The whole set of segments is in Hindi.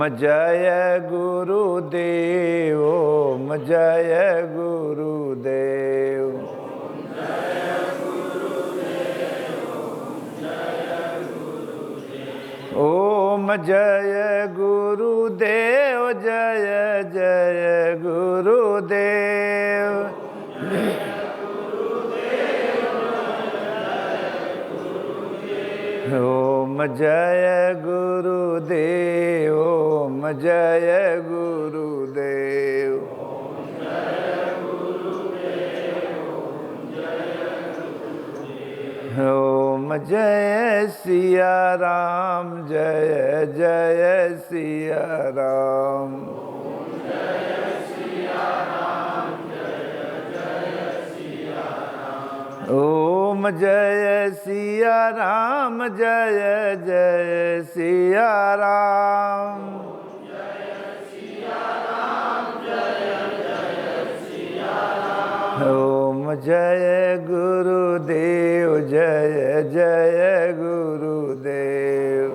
जय गुरुदेव, ओम जय गुरुदेव। ओम जय गुरुदेव, जय जय गुरुदेव। ओम जय गुरुदेव, ओम जय गुरुदेव। ओम जय सिया राम, जय जय सिया राम। ओम जय सिया राम, जय जय सिया राम। ओम जय गुरुदेव, जय जय गुरुदेव।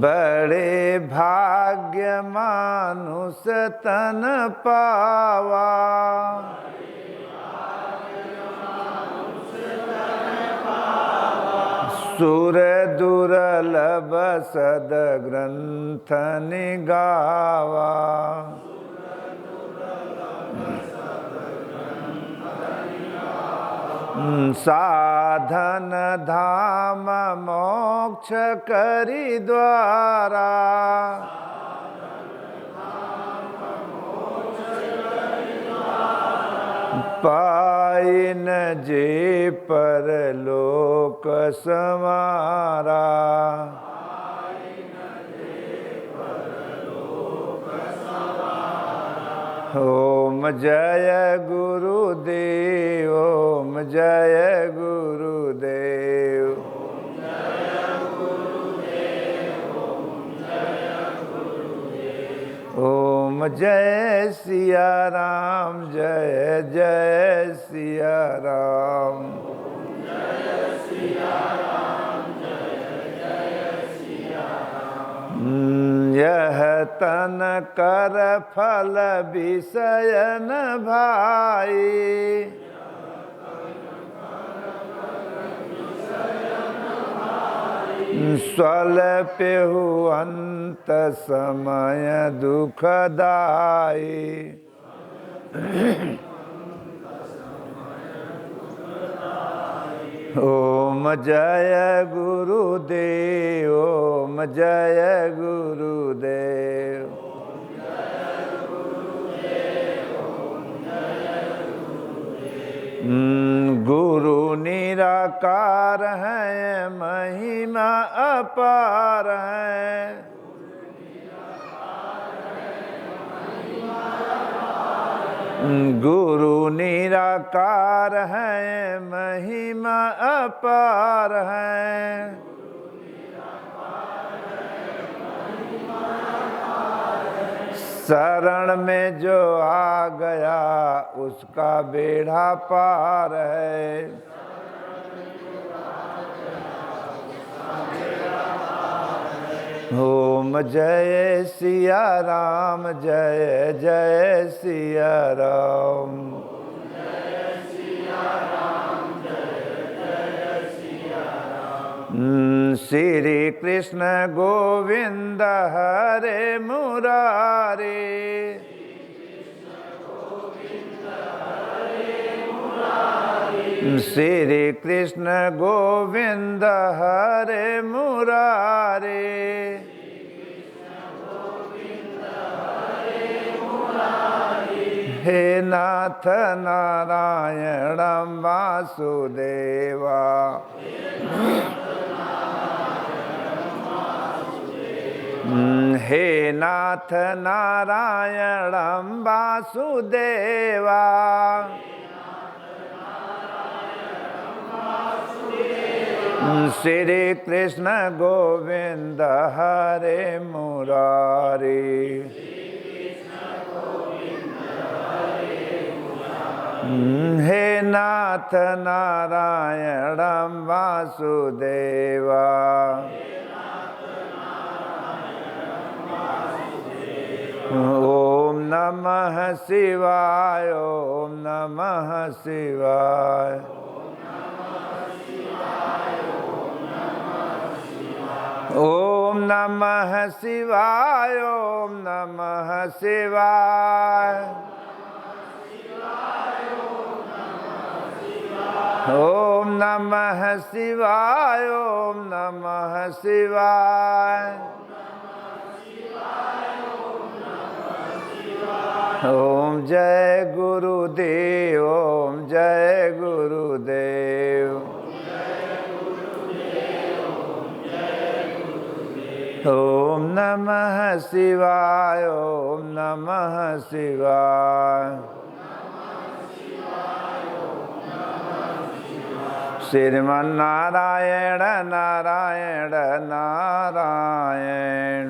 बड़े भाग्य मानुष तन पावा, सुर दुर्लभ सद ग्रंथ निगावा। साधन धाम मोक्ष करी द्वारा, पाइन जे परलोक समारा। ओम जय गुरुदेव, ओम जय गुरुदेव। ओम जय सिया राम, जय जय सिया राम। यह तन कर फल विषयन भाई, स्वल्पेहु अंत समय दुखदाई। ओम जय गुरुदेव, ओम जय गुरुदेव। गुरु निराकार है, महिमा अपार है। गुरु निराकार है, महिमा अपार है। शरण में जो आ गया उसका बेड़ा पार है। ओम जय सिया राम, जय जय सिया राम। श्री कृष्ण गोविंद हरे मुरारे, श्री कृष्ण गोविंद हरे मुरारे। हे नाथ नारायण वासुदेवा, हे नाथ नारायण वासुदेवा। श्री कृष्ण गोविंद हरे मुरारी। हे नाथ नारायणं वासुदेवा ओम नमः शिवाय ओम नमः शिवाय ओम नमः शिवाय ओम नमः शिवाय ओम नमः शिवाय ओम नमः शिवाय ओम जय गुरुदेव ओम जय गुरुदेव ओम नमः शिवाय ओम नमः शिवाय श्रीमन्नारायण नारायण नारायण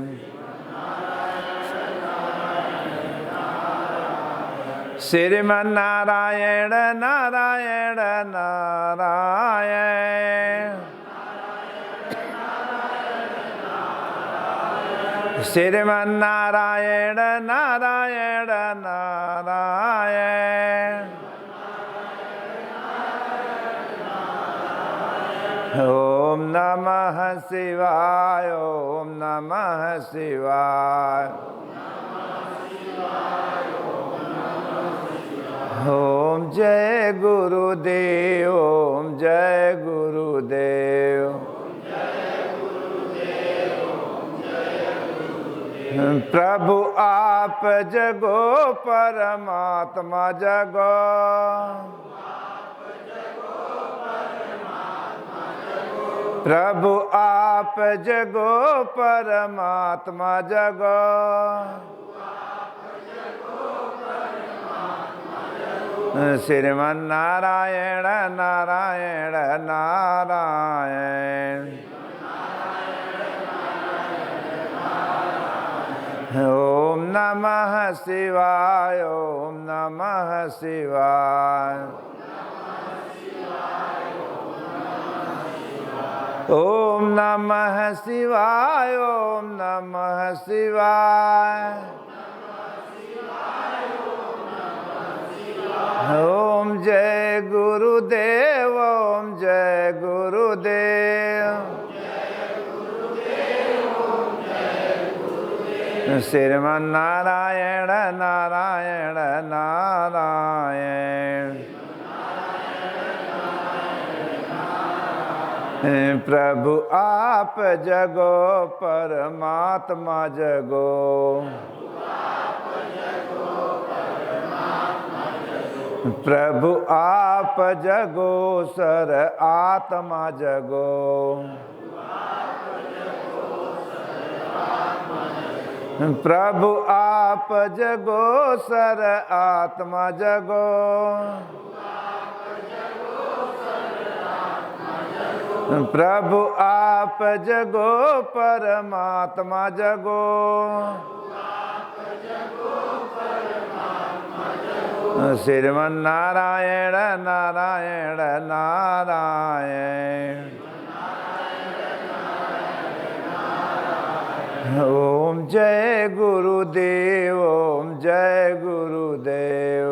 श्रीमन्नारायण नारायण नारायण श्रीमन्नारायण नारायण नारायण ओम नमः शिवाय ओम नमः शिवाय ओम जय गुरुदेव ओम जय गुरुदेव प्रभु आप जगो परमात्मा जगो प्रभु आप जगो परमात्मा जगो श्रीमन्नारायण नारायण नारायण ओम नमः शिवाय ओम नमः शिवाय ओम नमः शिवाय ओम नमः शिवाय ओम जय गुरुदेव ओम जय गुरुदेव श्रीमन्नारायण नारायण नारायण प्रभु आप जगो परमात्मा जगो प्रभु आप जगो सर आत्मा जगो प्रभु आप जगो सर आत्मा जगो प्रभु आप जगो परमात्मा जगो श्रीमन्नारायण नारायण नारायण ओम जय गुरुदेव ओम जय गुरुदेव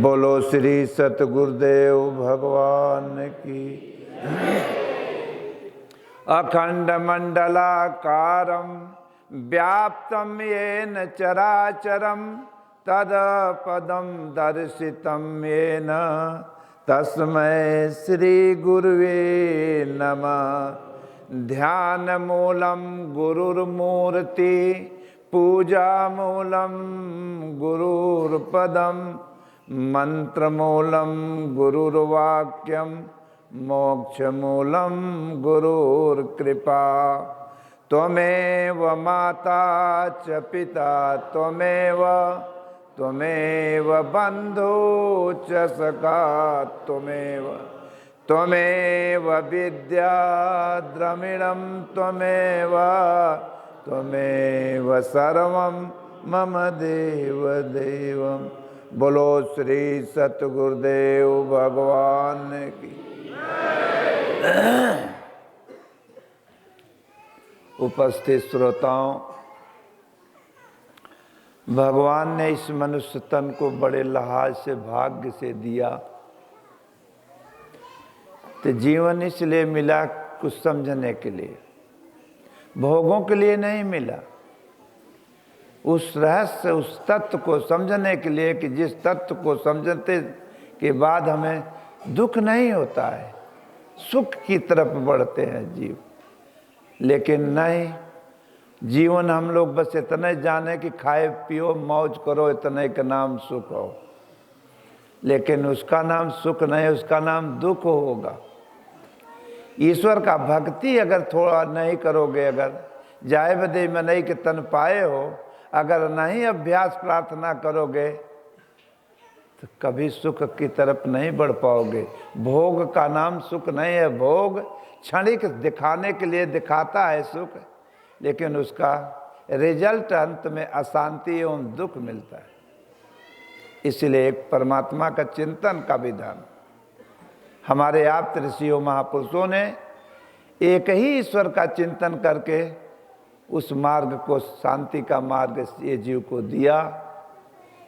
बोलो श्री सतगुरुदेव भगवान की अखंड मंडलाकारं व्याप्तं येन चराचरं तदपदं दर्शितं येन तस्मै श्री गुरुवे नमः। ध्यानमूलं गुरुर्मूर्ति पूजामूलं गुरुर्पदं मंत्रमूलं गुरुर्वाक्यं मोक्षमूलं गुरुर्कृपा। त्वमेव माता च पिता त्वमेव बन्धु च सखा त्वमेव विद्या द्रविणं त्वमेव सर्वं मम देव देवम। बोलो श्री सतगुरुदेव भगवान की। उपस्थित श्रोताओं, भगवान ने इस मनुष्य तन को बड़े लिहाज से भाग्य से दिया। तो जीवन इसलिए मिला कुछ समझने के लिए, भोगों के लिए नहीं मिला। उस रहस्य, उस तत्व को समझने के लिए कि जिस तत्व को समझने के बाद हमें दुख नहीं होता है, सुख की तरफ बढ़ते हैं जीव। लेकिन नहीं, जीवन हम लोग बस इतने जाने कि खाए पियो मौज करो, इतने का नाम सुख हो। लेकिन उसका नाम सुख नहीं, उसका नाम दुख होगा। ईश्वर का भक्ति अगर थोड़ा नहीं करोगे, अगर जाए बदे में नहीं कि तन पाए हो, अगर नहीं अभ्यास प्रार्थना करोगे तो कभी सुख की तरफ नहीं बढ़ पाओगे। भोग का नाम सुख नहीं है। भोग क्षणिक दिखाने के लिए दिखाता है सुख, लेकिन उसका रिजल्ट अंत में अशांति एवं दुख मिलता है। इसलिए एक परमात्मा का चिंतन का विधान, हमारे आप ऋषियों महापुरुषों ने एक ही ईश्वर का चिंतन करके उस मार्ग को, शांति का मार्ग ये जीव को दिया।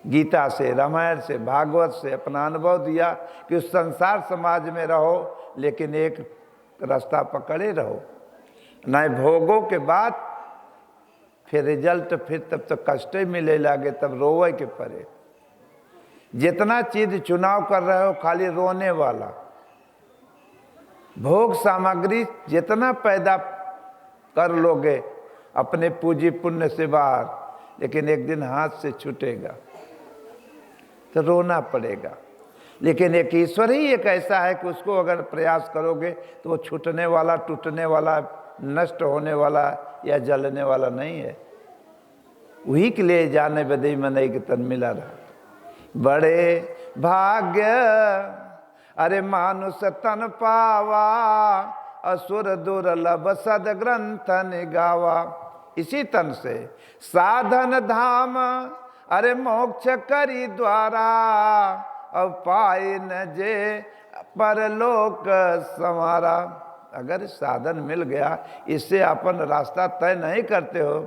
गीता से, रामायण से, भागवत से अपना अनुभव दिया कि उस संसार समाज में रहो, लेकिन एक रास्ता पकड़े रहो। न भोगों के बाद फिर रिजल्ट, फिर तब तो कष्ट ही मिले लागे, तब रोवे के परे। जितना चीज चुनाव कर रहे हो खाली रोने वाला, भोग सामग्री जितना पैदा कर लोगे अपने पूंजी पुण्य से बाहर, लेकिन एक दिन हाथ से छूटेगा तो रोना पड़ेगा। लेकिन एक ईश्वर ही एक ऐसा है कि उसको अगर प्रयास करोगे तो वो छूटने वाला, टूटने वाला, नष्ट होने वाला या जलने वाला नहीं है। वही के लिए जाने बदे मनई के तन मिला रहा। बड़े भाग्य अरे मानुष तन पावा, असुर दुर्लभ सद ग्रंथन गावा। इसी तन से साधन धाम अरे मोक्ष करी द्वारा, अब पाए न जे परलोक समारा। अगर साधन मिल गया, इससे अपन रास्ता तय नहीं करते हो,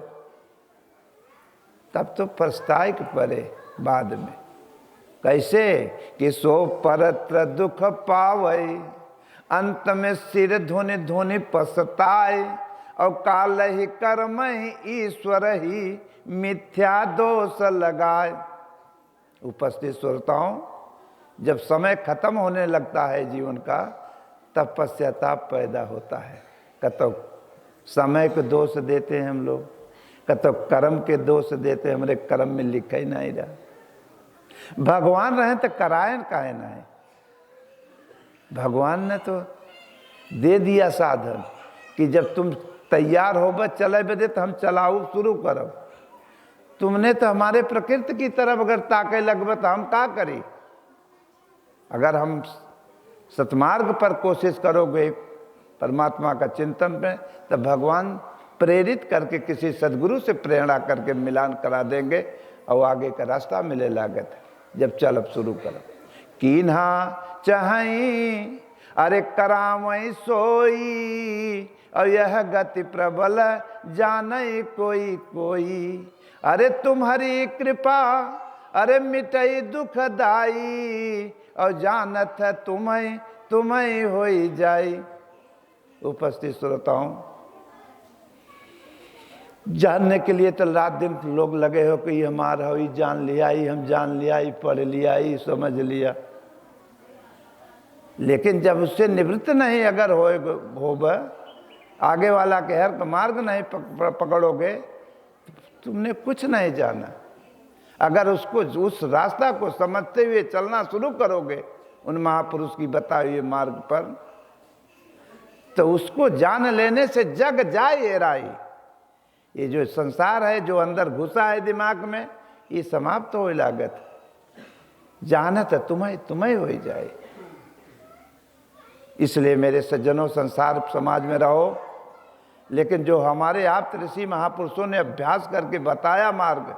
तब तो पछताए के परे बाद में। कैसे कि सो परत्र दुख पावै, अंत में सिर धुनि धुनि पछताए। और काल ही कर्म ही ईश्वर ही मिथ्या दोष लगाए। उपस्थित श्रोताओं, जब समय खत्म होने लगता है जीवन का, तब पश्चाताप पैदा होता है। कतो समय को दोष देते हैं हम लोग, कतो कर्म के दोष देते हैं, हमारे कर्म में लिखा ही नहीं रहा। भगवान रहे तो करायन काहे ना है। भगवान ने तो दे दिया साधन कि जब तुम तैयार हो बस चले बदे तो हम चलाऊ शुरू करब। तुमने तो हमारे प्रकृति की तरफ अगर ताके लगब तो हम का करी। अगर हम सतमार्ग पर कोशिश करोगे परमात्मा का चिंतन में, तो भगवान प्रेरित करके किसी सदगुरु से प्रेरणा करके मिलान करा देंगे और आगे का रास्ता मिले लागत। जब चलब शुरू करो कीन्हा चाहई अरे करामई सोई, और यह गति प्रबल जानई कोई कोई। अरे तुम्हारी कृपा अरे मिटई दुख दाई, और जानत है तुम्हें तुम्हें होई जाई। उपस्थित श्रोताओं, जानने के लिए तो रात दिन लोग लगे हो कि हमारा हो, जान लिया, हम जान लिया, पढ़ लिया, समझ लिया। लेकिन जब उससे निवृत्त नहीं अगर होब, आगे वाला के हर मार्ग नहीं पकड़ोगे, तुमने कुछ नहीं जाना। अगर उसको, उस रास्ता को समझते हुए चलना शुरू करोगे उन महापुरुष की बताए हुए मार्ग पर, तो उसको जान लेने से जग जाए एराई। ये जो संसार है, जो अंदर घुसा है दिमाग में, ये समाप्त हो लागत। जानत तुम्हें हो जाए। इसलिए मेरे सज्जनों, संसार समाज में रहो, लेकिन जो हमारे आप ऋषि महापुरुषों ने अभ्यास करके बताया मार्ग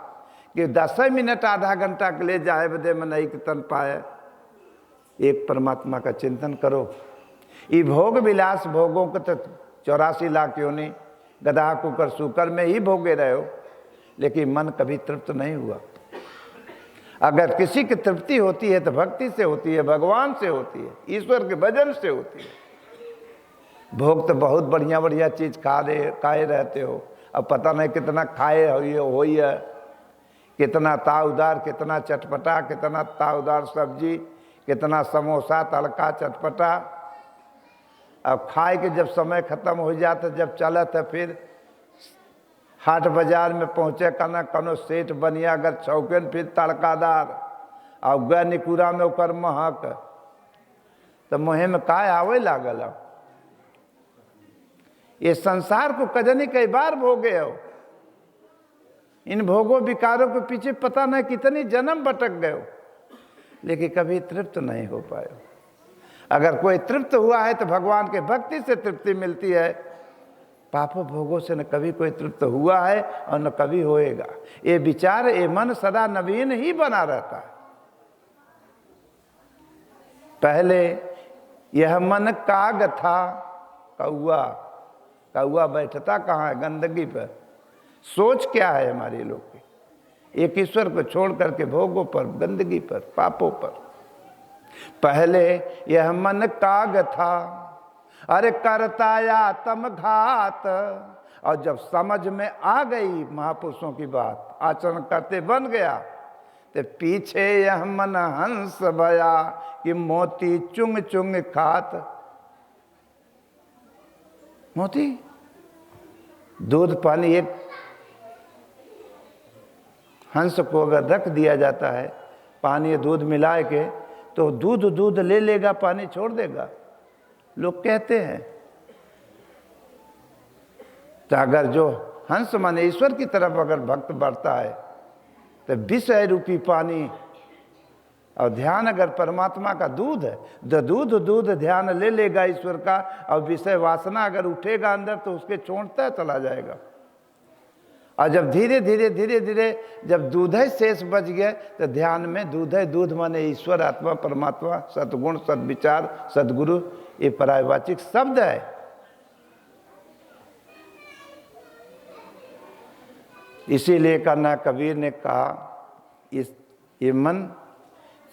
कि 10 मिनट आधा घंटा के लिए जाए बदे में नहीं तन पाए। एक परमात्मा का चिंतन करो। ये भोग विलास भोगों को तो 84 लाख क्यों नहीं गधा कुकर सुकर में ही भोगे रहे हो, लेकिन मन कभी तृप्त नहीं हुआ। अगर किसी की तृप्ति होती है तो भक्ति से होती है, भगवान से होती है, ईश्वर के भजन से होती है। भोग तो बहुत बढ़िया बढ़िया चीज खाए रहते हो, अब पता नहीं कितना खाए हो है, कितना ताउदार, कितना चटपटा, कितना ताउदार सब्जी, कितना समोसा तड़का चटपटा। अब खाए के जब समय खत्म हो जाता, जब चला तो फिर हाट बाजार में पहुँचे कना कनो सेठ बनिया अगर चौकन फिर तड़कादार और गए निकुरा में ओकर महक, तो मुँह में काय आवे लागल। अब ये संसार को कजनी कई बार भोगे हो, इन भोगों विकारों के पीछे पता नहीं कितनी जन्म भटक गए हो, लेकिन कभी तृप्त नहीं हो पाए। अगर कोई तृप्त हुआ है तो भगवान के भक्ति से तृप्ति मिलती है, पापों भोगों से न कभी कोई तृप्त हुआ है और न कभी होएगा। ये विचार, ये मन सदा नवीन ही बना रहता है। पहले यह मन काग था कौआ, कौआ बैठता कहाँ है? गंदगी पर। सोच क्या है हमारे लोग की? एक ईश्वर को छोड़ करके भोगों पर, गंदगी पर, पापों पर। पहले यह मन काग था, अरे करता आत्म घात। और जब समझ में आ गई महापुरुषों की बात, आचरण करते बन गया, तो पीछे यह मन हंस भया कि मोती चुंग चुंग खात। मोती दूध पानी, एक हंस को अगर रख दिया जाता है पानी दूध मिला के, तो दूध ले लेगा, पानी छोड़ देगा, लोग कहते हैं। तो अगर जो हंस माने ईश्वर की तरफ अगर भक्त बढ़ता है, तो विषय रूपी पानी और ध्यान अगर परमात्मा का दूध है, तो दूध ध्यान ले लेगा ईश्वर का, और विषय वासना अगर उठेगा अंदर तो उसके छोड़ता चला जाएगा। और जब धीरे धीरे जब दूध ही शेष बच गया, तो ध्यान में दूध माने ईश्वर, आत्मा, परमात्मा, सद्गुण, सद्विचार, सद्गुरु, ये पर्यायवाचिक शब्द है। इसीलिए करना कबीर ने कहा, ये मन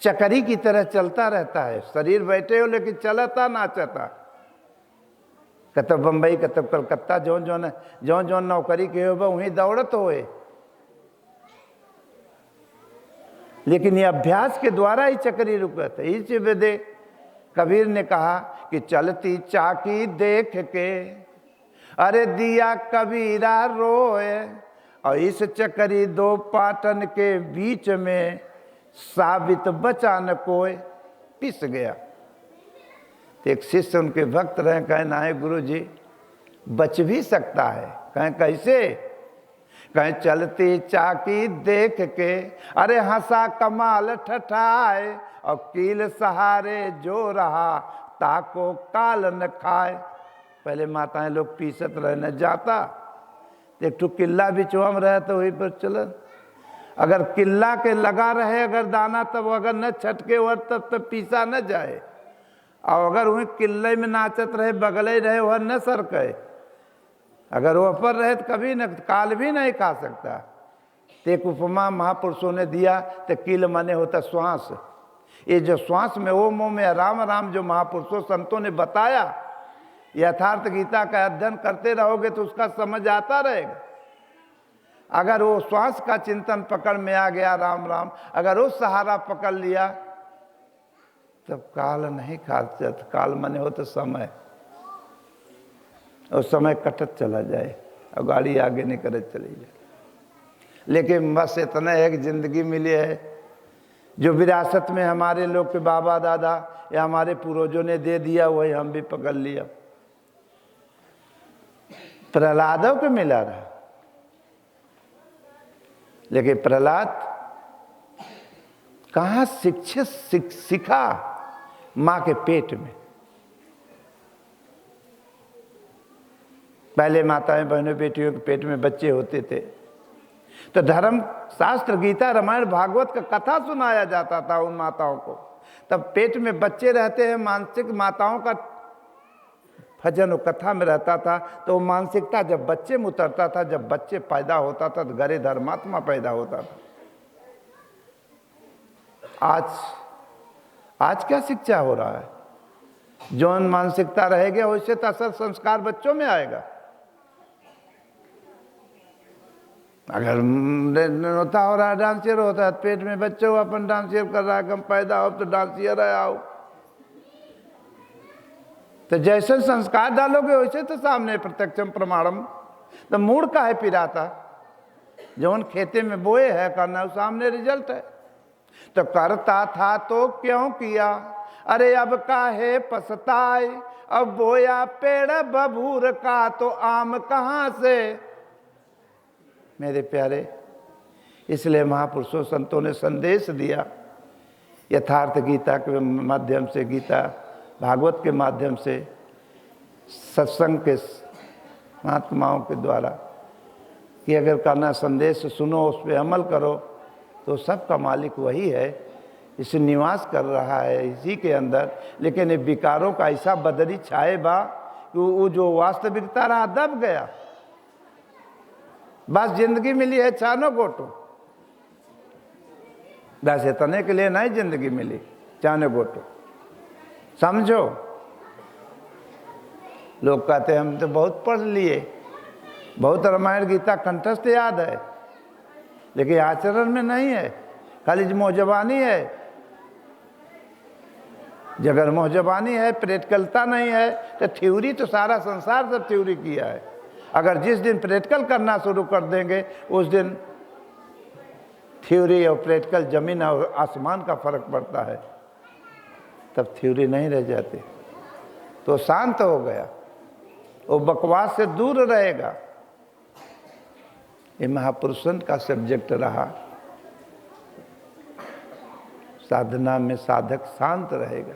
चकरी की तरह चलता रहता है। शरीर बैठे हो लेकिन चलता नाचता, कतब बम्बई कतब कलकत्ता, जो नौकरी के हो वहीं दौड़त होए, लेकिन ये अभ्यास के द्वारा ही चक्री रुकत है। इस वेदे कबीर ने कहा कि चलती चाकी देख के अरे दिया कबीरा रोए, और इस चक्री दो पाटन के बीच में साबित बचा न कोई, पिस गया। तो एक शिष्य उनके भक्त रहे, कहे ना है गुरु जी बच भी सकता है। कहें कैसे? कहें चलती चाकी देख के अरे हंसा कमाल ठठाए, और कील सहारे जो रहा ताको काल न खाए। पहले माताएं लोग पीसत रहे न जाता, एक ठो किल्ला भी चुहम रहे तो वहीं पर चल, अगर किल्ला के लगा रहे अगर दाना, तब अगर न छटके वर तब पीसा न जाए, और अगर वहीं किल्ले में नाचत रहे बगले रहे वह न सरके, अगर वह पर रहे तो कभी न काल भी नहीं खा सकता। तो एक उपमा महापुरुषों ने दिया, तो किल माने होता श्वास। ये जो श्वास में ओम ओम में राम राम जो महापुरुषों संतों ने बताया, यथार्थ गीता का अध्ययन करते रहोगे तो उसका समझ आता रहेगा। अगर वो श्वास का चिंतन पकड़ में आ गया, राम राम, अगर वो सहारा पकड़ लिया, तब काल नहीं खाते। काल मने हो तो समय, और समय कटत चला जाए और गाड़ी आगे नहीं करत चली जाए। लेकिन बस इतना एक जिंदगी मिली है जो विरासत में हमारे लोग के बाबा दादा या हमारे पूर्वजों ने दे दिया, वही हम भी पकड़ लिया। प्रहलादों को मिला रहा, लेकिन प्रहलाद कहाँ सीखा? माँ के पेट में। पहले माताएं बहनों बेटियों के पेट में बच्चे होते थे तो धर्म शास्त्र, गीता, रामायण, भागवत का कथा सुनाया जाता था उन माताओं को। तब पेट में बच्चे रहते हैं, मानसिक माताओं का भजन और कथा में रहता था, तो मानसिकता जब बच्चे में उतरता था, जब बच्चे पैदा होता था तो घरे धर्मात्मा पैदा होता था। आज क्या शिक्षा हो रहा है? जौन मानसिकता रहेगी वैसे तो असर संस्कार बच्चों में आएगा। अगर होता हो रहा है, डांसियर होता है, पेट में बच्चे हो, अपन डांसियर कर रहा है, कम पैदा हो तो डांसियर है आओ, तो जैसे संस्कार डालोगे वैसे तो सामने प्रत्यक्षम प्रमाणम। तो मूड का है पिराता, जौन खेते में बोए है करना सामने रिजल्ट है। तो करता था तो क्यों किया, अरे अब काहे पछताए, अब बोया पेड़ बबूर का तो आम कहाँ से। मेरे प्यारे, इसलिए महापुरुषों संतों ने संदेश दिया यथार्थ गीता के माध्यम से, गीता भागवत के माध्यम से, सत्संग के महात्माओं के द्वारा, कि अगर करना संदेश सुनो, उस पर अमल करो, तो सबका मालिक वही है, इसे निवास कर रहा है इसी के अंदर। लेकिन ये विकारों का ऐसा बदरी छाए बा कि वो जो वास्तविकता रहा दब गया। बस जिंदगी मिली है छानो गोटो, बस इतने के लिए नहीं जिंदगी मिली, चानो गोटो समझो। लोग कहते हैं हम तो बहुत पढ़ लिए, बहुत रामायण गीता कंठस्थ याद है, लेकिन आचरण में नहीं है, खाली मोहजबानी है। अगर मोहजबानी है, प्रैक्टिकलता नहीं है, तो थ्योरी तो सारा संसार सब थ्योरी किया है। अगर जिस दिन प्रैक्टिकल करना शुरू कर देंगे उस दिन थ्योरी और प्रैक्टिकल जमीन और आसमान का फर्क पड़ता है, तब थ्योरी नहीं रह जाती, तो शांत हो गया, वो बकवास से दूर रहेगा। ये महापुरुषन का सब्जेक्ट रहा। साधना में साधक शांत रहेगा।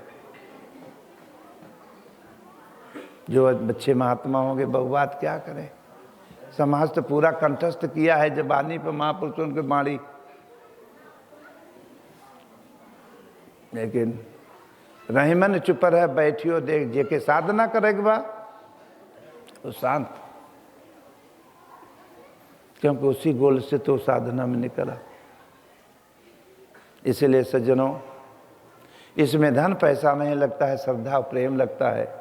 जो अच्छे महात्मा होंगे बहुबात क्या करें, समाज तो पूरा कंठस्थ किया है जबानी पर महापुरुषों की बाणी, लेकिन रहीमन चुप रहे बैठियो देख जे के साधना करेगा बा तो शांत, क्योंकि उसी गोल से तो साधना में निकला। इसलिए सज्जनों, इसमें धन पैसा नहीं लगता है, श्रद्धा प्रेम लगता है।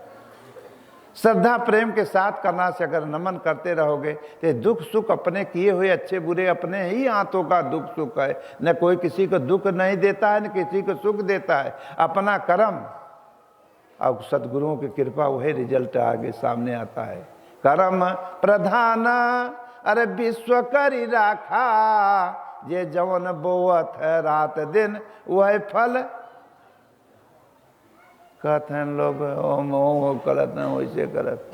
श्रद्धा प्रेम के साथ करना से अगर नमन करते रहोगे तो दुख सुख अपने किए हुए अच्छे बुरे अपने ही हाथों का दुख सुख है। न कोई किसी को दुख नहीं देता है, न किसी को सुख देता है, अपना कर्म और सदगुरुओं की कृपा वही रिजल्ट आगे सामने आता है। कर्म प्रधान अरे विश्व करी राखा, ये जवन बोवत है रात दिन वह फल। कहते हैं लोग ओम ओम करत हैं, वैसे करत,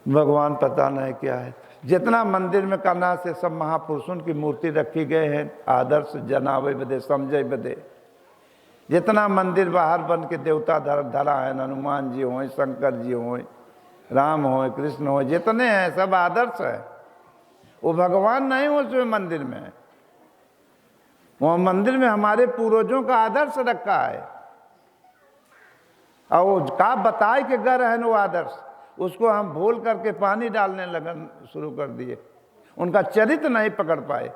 भगवान पता नहीं क्या है। जितना मंदिर में करना से सब महापुरुषों की मूर्ति रखी गए हैं, आदर्श जनावे बदे समझे बदे। जितना मंदिर बाहर बन के देवता धरा है, हनुमान जी हो, शंकर जी हो, राम हो, कृष्ण हो, जितने हैं सब आदर्श है। वो भगवान नहीं हो उसमें मंदिर में है, वो मंदिर में हमारे पूर्वजों का आदर्श रखा है, और वो का बताए के घर है वो आदर्श, उसको हम भूल करके पानी डालने लगन शुरू कर दिए। उनका चरित्र नहीं पकड़ पाए।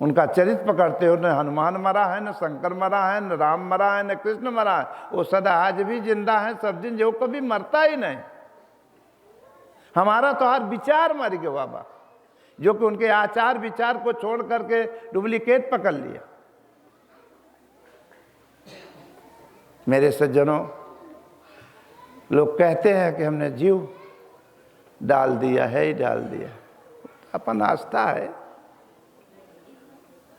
उनका चरित्र पकड़ते हो, न हनुमान मरा है, न शंकर मरा है, न राम मरा है, न कृष्ण मरा है, वो सदा आज भी जिंदा है, सब दिन जो कभी मरता ही नहीं। हमारा तो हर विचार मर गया बाबा, जो कि उनके आचार विचार को छोड़ करके डुप्लीकेट पकड़ लिया। मेरे सज्जनों, लोग कहते हैं कि हमने जीव डाल दिया है ही डाल दिया, अपन आस्था है।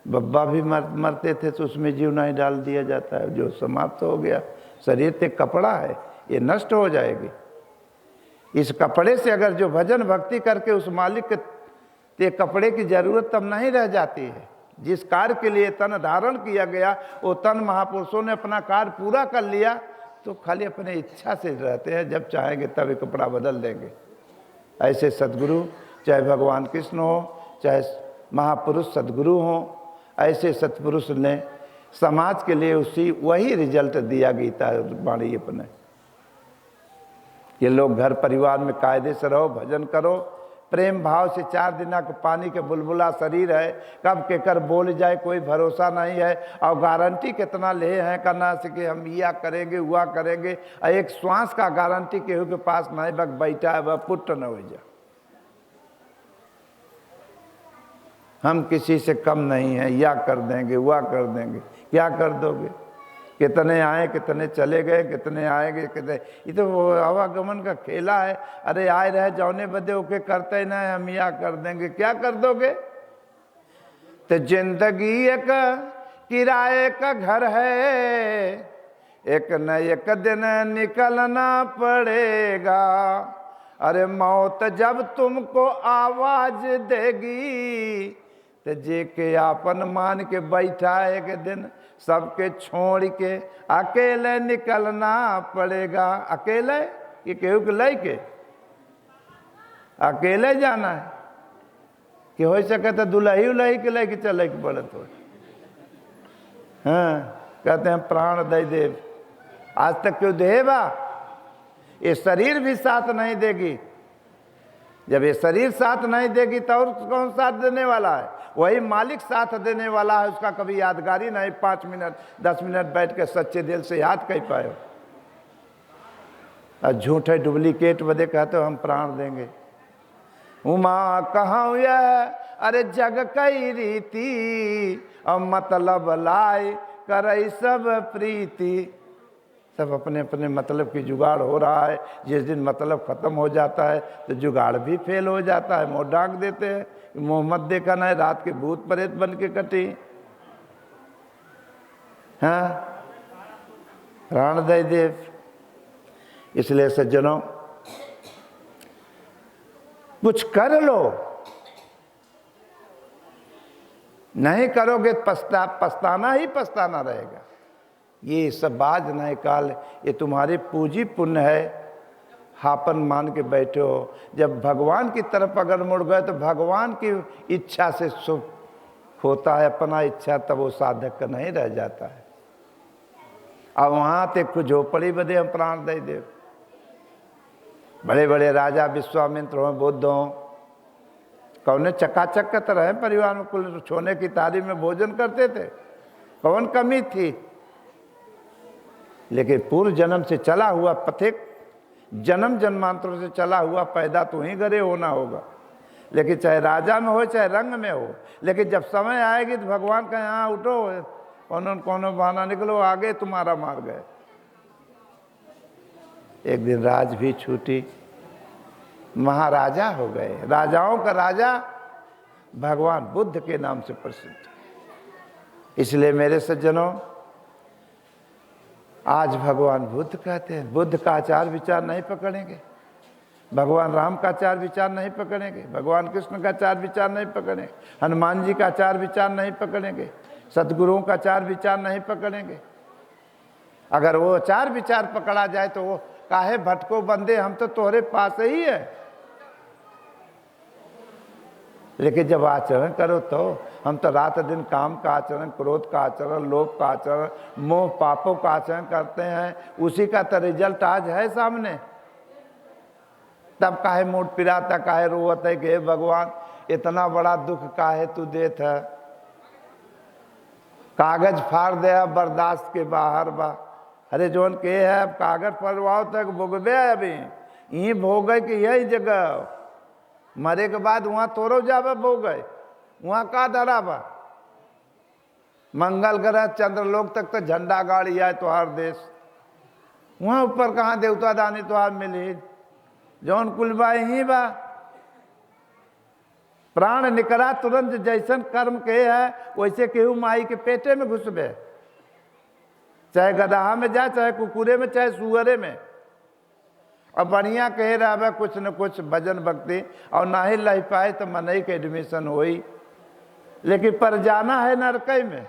बब्बा भी मरते थे तो उसमें जीव नहीं डाल दिया जाता है, जो समाप्त हो गया। शरीर तो कपड़ा है, ये नष्ट हो जाएगी। इस कपड़े से अगर जो भजन भक्ति करके उस मालिक के कपड़े की जरूरत तब नहीं रह जाती है। जिस कार्य के लिए तन धारण किया गया वो तन महापुरुषों ने अपना कार्य पूरा कर लिया, तो खाली अपने इच्छा से रहते हैं, जब चाहेंगे तब कपड़ा बदल देंगे। ऐसे सद्गुरु, चाहे भगवान कृष्ण हो, चाहे महापुरुष सद्गुरु हो, ऐसे सत्पुरुष ने समाज के लिए वही रिजल्ट दिया गीता वाणी अपने। ये लोग घर परिवार में कायदे से रहो, भजन करो, प्रेम भाव से। 4 दिन का पानी के बुलबुला शरीर है, कब के कर बोल जाए कोई भरोसा नहीं है। और गारंटी कितना ले हैं करना से कि हम यह करेंगे हुआ करेंगे, एक श्वास का गारंटी केहू के पास नहीं बक बैठा है, वह पुट न हो जा। हम किसी से कम नहीं हैं, या कर देंगे हुआ कर देंगे, क्या कर दोगे? कितने आए कितने चले गए, कितने आएंगे कितने, ये तो आवागमन का खेला है। अरे आए रहे जौने बदे ओके करते ही ना, हम या कर देंगे, क्या कर दोगे? तो जिंदगी एक किराए का घर है, एक न एक दिन निकलना पड़ेगा। अरे मौत जब तुमको आवाज देगी, तो जे के आपन मान के बैठा एक दिन सबके छोड़ के अकेले निकलना पड़ेगा। अकेले कि केहू के लेके अकेले जाना है कि हो सके तो दुल्ही उल्ही के लेके चले के पड़े थोड़ा। हाँ, कहते हैं प्राण दे देव, आज तक क्यों देवा? ये शरीर भी साथ नहीं देगी। जब ये शरीर साथ नहीं देगी तो और कौन साथ देने वाला है? वही मालिक साथ देने वाला है। उसका कभी यादगारी नहीं 5 मिनट 10 मिनट बैठ के सच्चे दिल से याद कर पाए। और झूठे डुप्लीकेट बदे कहते हो हम प्राण देंगे। उमा कहाँ यह अरे जग कई रीति, और मतलब लाई करई सब प्रीति। सब अपने अपने मतलब की जुगाड़ हो रहा है। जिस दिन मतलब खत्म हो जाता है तो जुगाड़ भी फेल हो जाता है। मुँह डाक देते हैं, मोहम्मद देखा नहीं, रात के भूत प्रेत बन के कटी। हाँ, प्राण दे देव। इसलिए सज्जनों, कुछ कर लो, नहीं करोगे पछताना ही पछताना रहेगा। ये सब बाज नहीं काल, ये तुम्हारे पूंजी पुण्य है, हापन मान के बैठे हो। जब भगवान की तरफ अगर मुड़ गए तो भगवान की इच्छा से सुख होता है, अपना इच्छा तब वो साधक का नहीं रह जाता है। अब वहाँ तक कुछ झोपड़ी बदे हम प्राण दे दे। बड़े बड़े राजा विश्वामित्र हों, बुद्ध हों, कौन चकाचक का तरह है परिवार में, कुल सोने की थाली में भोजन करते थे, कौन कमी थी। लेकिन पूर्व जन्म से चला हुआ पथिक, जन्म जन्मांतरों से चला हुआ पैदा तो ही घरे होना होगा। लेकिन चाहे राजा में हो चाहे रंग में हो, लेकिन जब समय आएगी तो भगवान का यहाँ उठो, कौन बहाना निकलो, आगे तुम्हारा मार गए। एक दिन राज भी छूटी, महाराजा हो गए। राजाओं का राजा भगवान बुद्ध के नाम से प्रसिद्ध। इसलिए मेरे सज्जनों, आज भगवान बुद्ध कहते हैं, बुद्ध का आचार विचार नहीं पकड़ेंगे, भगवान राम का आचार विचार नहीं पकड़ेंगे, भगवान कृष्ण का आचार विचार नहीं पकड़ेंगे, हनुमान जी का आचार विचार नहीं पकड़ेंगे, सतगुरुओं का आचार विचार नहीं पकड़ेंगे। अगर वो आचार विचार पकड़ा जाए तो वो काहे भटको बंदे, हम तो तोहरे पास ही है। लेकिन जब आचरण करो तो हम तो रात दिन काम का आचरण, क्रोध का आचरण, लोभ का आचरण, मोह पापों का आचरण करते हैं, उसी का तो रिजल्ट आज है सामने। तब काहे मूड पिराता, काहे रोवत है कि हे भगवान इतना बड़ा दुख काहे तू देत है। कागज फाड़ दे बर्दाश्त के बाहर बा। अरे जोन के है अब कागज फरवाओ तक भोगबे, अभी यहीं भोगे कि यही जगह मरे के बाद वहाँ तोरो जाबे भोगे, वहाँ का धरा बा। मंगल ग्रह चंद्रलोक तक तो झंडा गाड़ी आए तुहार देश, वहाँ ऊपर कहाँ देवता दानी तुहार मिली। जौन कुलबा यहीं बा, प्राण निकला तुरंत जैसन कर्म के है वैसे केहू माई के पेटे में घुसबे, चाहे गदहा में जाए, चाहे कुकुरे में, चाहे सुअरे में। और बढ़िया कहे रहा कुछ न कुछ भजन भक्ति, और ना ही लह पाए तो मनई के एडमिशन होई, लेकिन पर जाना है नरकई में।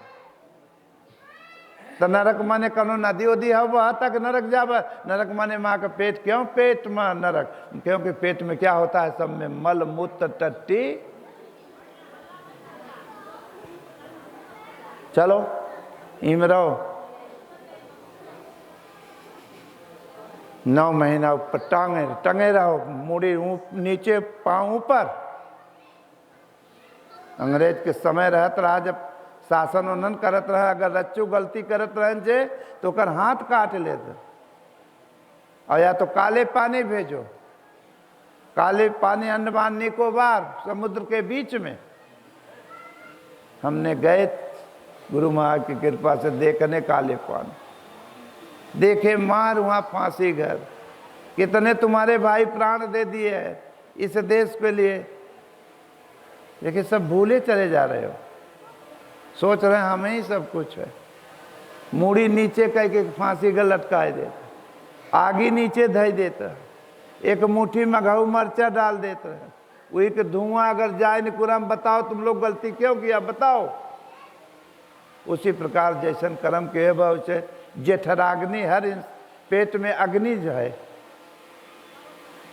तो नरक माने कनो नदी उदी है वहाँ तक नरक जाब। नरक माने माँ का पेट, क्यों पेट में नरक? क्योंकि पेट में क्या होता है, सब में मल मूत्र टट्टी। चलो इम रहो 9 महीना ऊपर टंगे रहो, मुड़ी नीचे पांव ऊपर। अंग्रेज के समय रहत रहा जब शासन उन्नन करत रहे, अगर रच्चू गलती करत रहे जे तो कर हाथ काट लेते, और या तो काले पानी भेजो। काले पानी अंडमान निकोबार समुद्र के बीच में हमने गए गुरु महाराज की कृपा से देखने काले पानी, देखे मार वहाँ फांसी घर। कितने तुम्हारे भाई प्राण दे दिए है इस देश के लिए, लेकिन सब भूले चले जा रहे हो। सोच रहे हैं हमें ही सब कुछ है। मूड़ी नीचे कह के फांसी का लटकाए देते, आगी नीचे धई देता, एक मुट्ठी में घऊ मरचा डाल देते हैं, वही के धुआं अगर जाए निकुरम, बताओ तुम लोग गलती क्यों किया बताओ। उसी प्रकार जैसन कर्म के भाव से जेठराग्नि, हर पेट में अग्नि जो है,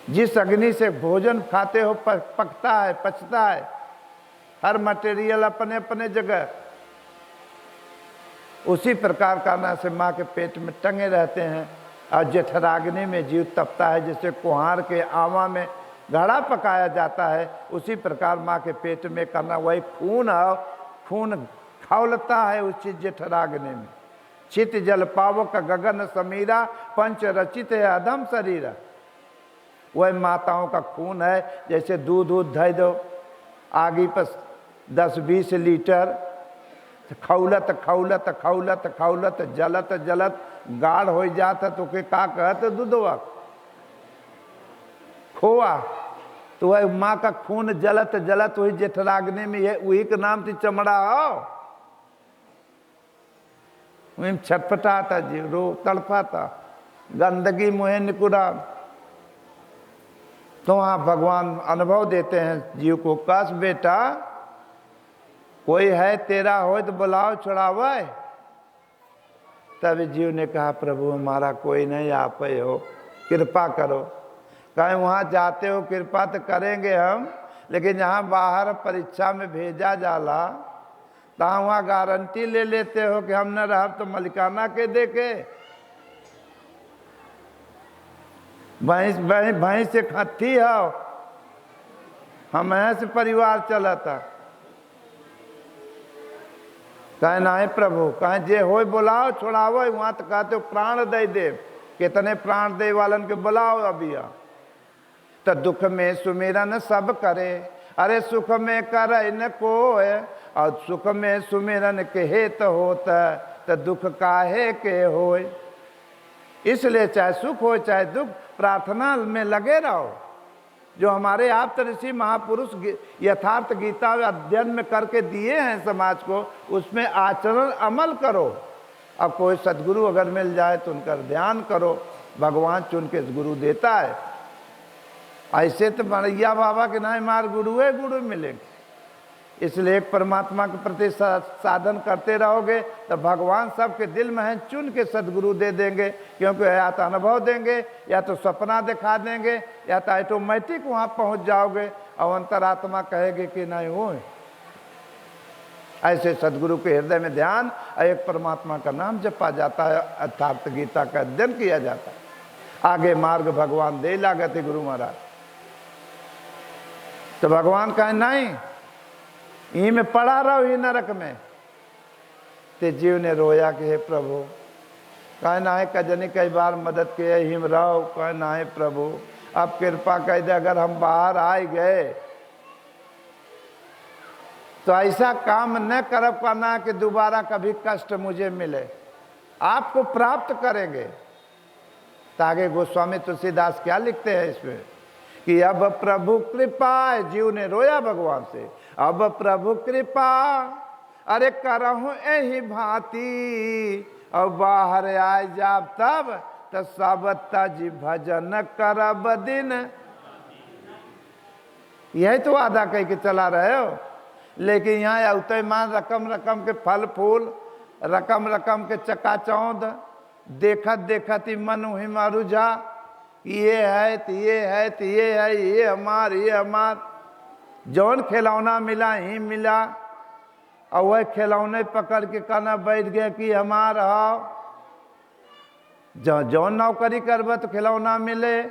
जिस अग्नि से भोजन खाते हो पकता है, पचता है, हर मटेरियल अपने अपने जगह। उसी प्रकार कारणा से माँ के पेट में टंगे रहते हैं और जेठराग्नि में जीव तपता है। जैसे कुहार के आवा में घड़ा पकाया जाता है, उसी प्रकार माँ के पेट में करना वही खून है, खून खौलता है उस जेठराग्नि में। चित जल पावक गगन समीरा, पंच रचित है अधम शरीरा। वह माताओं का खून है। जैसे दूध धै दो आगी पर 10-20 लीटर, खौलत खौलत खौलत खौलत जलत जलत गाढ़ हो जाता तो के का कहते दूधवा खोआ। तो वह माँ का खून जलत जलत वही जेठराग्नि में है, वही के नाम से चमड़ा हो, वही छटपटाता जीव, रो तड़पाता, गंदगी मुहे निकुरा। तो वहाँ भगवान अनुभव देते हैं जीव को, कस बेटा कोई है तेरा हो तो बुलाओ छुड़ावे। तब जीव ने कहा प्रभु हमारा कोई नहीं, आप ही हो, कृपा करो। कहीं वहाँ जाते हो कृपा तो करेंगे हम, लेकिन जहाँ बाहर परीक्षा में भेजा जाला तहाँ वहाँ गारंटी ले लेते हो कि हम न रह तो मलिकाना के देखे। भैंस से खत्ती हो, हम ऐसे परिवार चला था। कहे ना प्रभु, कहे जे हो बुलाओ छुड़ावो। वहाँ तो कहते हो प्राण दे दे, कितने प्राण दे वालन के बुलाओ अभी। तो दुख में सुमिरन सब करे, अरे सुख में करे न कोय, और सुख में सुमिरन के हेत होता तो दुख काहे के होय। इसलिए चाहे सुख हो चाहे दुख, प्रार्थना में लगे रहो। जो हमारे आप ऋषि महापुरुष यथार्थ गीता अध्ययन में करके दिए हैं समाज को, उसमें आचरण अमल करो। अब कोई सदगुरु अगर मिल जाए तो उनका ध्यान करो, भगवान चुन के गुरु देता है। ऐसे तो बड़ैया बाबा के नाम मार गुरु है, गुरु मिलेंगे। इसलिए एक परमात्मा के प्रति साधन करते रहोगे तो भगवान सबके दिल में है, चुन के सदगुरु दे देंगे। क्योंकि या तो अनुभव देंगे, या तो सपना दिखा देंगे, या तो ऑटोमेटिक वहाँ पहुँच जाओगे और अंतरात्मा कहेगे कि नहीं हो। ऐसे सदगुरु के हृदय में ध्यान और एक परमात्मा का नाम जपा जाता है, अर्थात गीता का अध्ययन किया जाता है। आगे मार्ग भगवान दे लागते गुरु महाराज। तो भगवान कहे नहीं, यहीं में पड़ा रहो ही नरक में। ते जीव ने रोया कि हे प्रभु, कहे ना है कजनी कई बार मदद किए, हिम रहो। कहे ना है प्रभु अब कृपा कर दे, अगर हम बाहर आए गए तो ऐसा काम न करब करना कि दोबारा कभी कष्ट मुझे मिले, आपको प्राप्त करेंगे। तागे गोस्वामी तुलसीदास क्या लिखते हैं इसमें कि अब प्रभु कृपा, जीव ने रोया भगवान से, अब प्रभु कृपा अरे करहूँ यही भांति, अब बाहर आए जाब तब तो सब तज भजन करब दिन। यही तो वादा कह के चला रहे हो, लेकिन यहाँ अवते मान रकम रकम के फल फूल रकम रकम के चकाचौंध, देखत देखत ही मन वही मारूझा, ये है तो ये है तो ये है, ये हमार जौन खिलौना मिला ही मिला, और वह खिलौने पकड़ के कहना बैठ गए कि हमार हो। जौन नौकरी करब तो खिलौना मिले,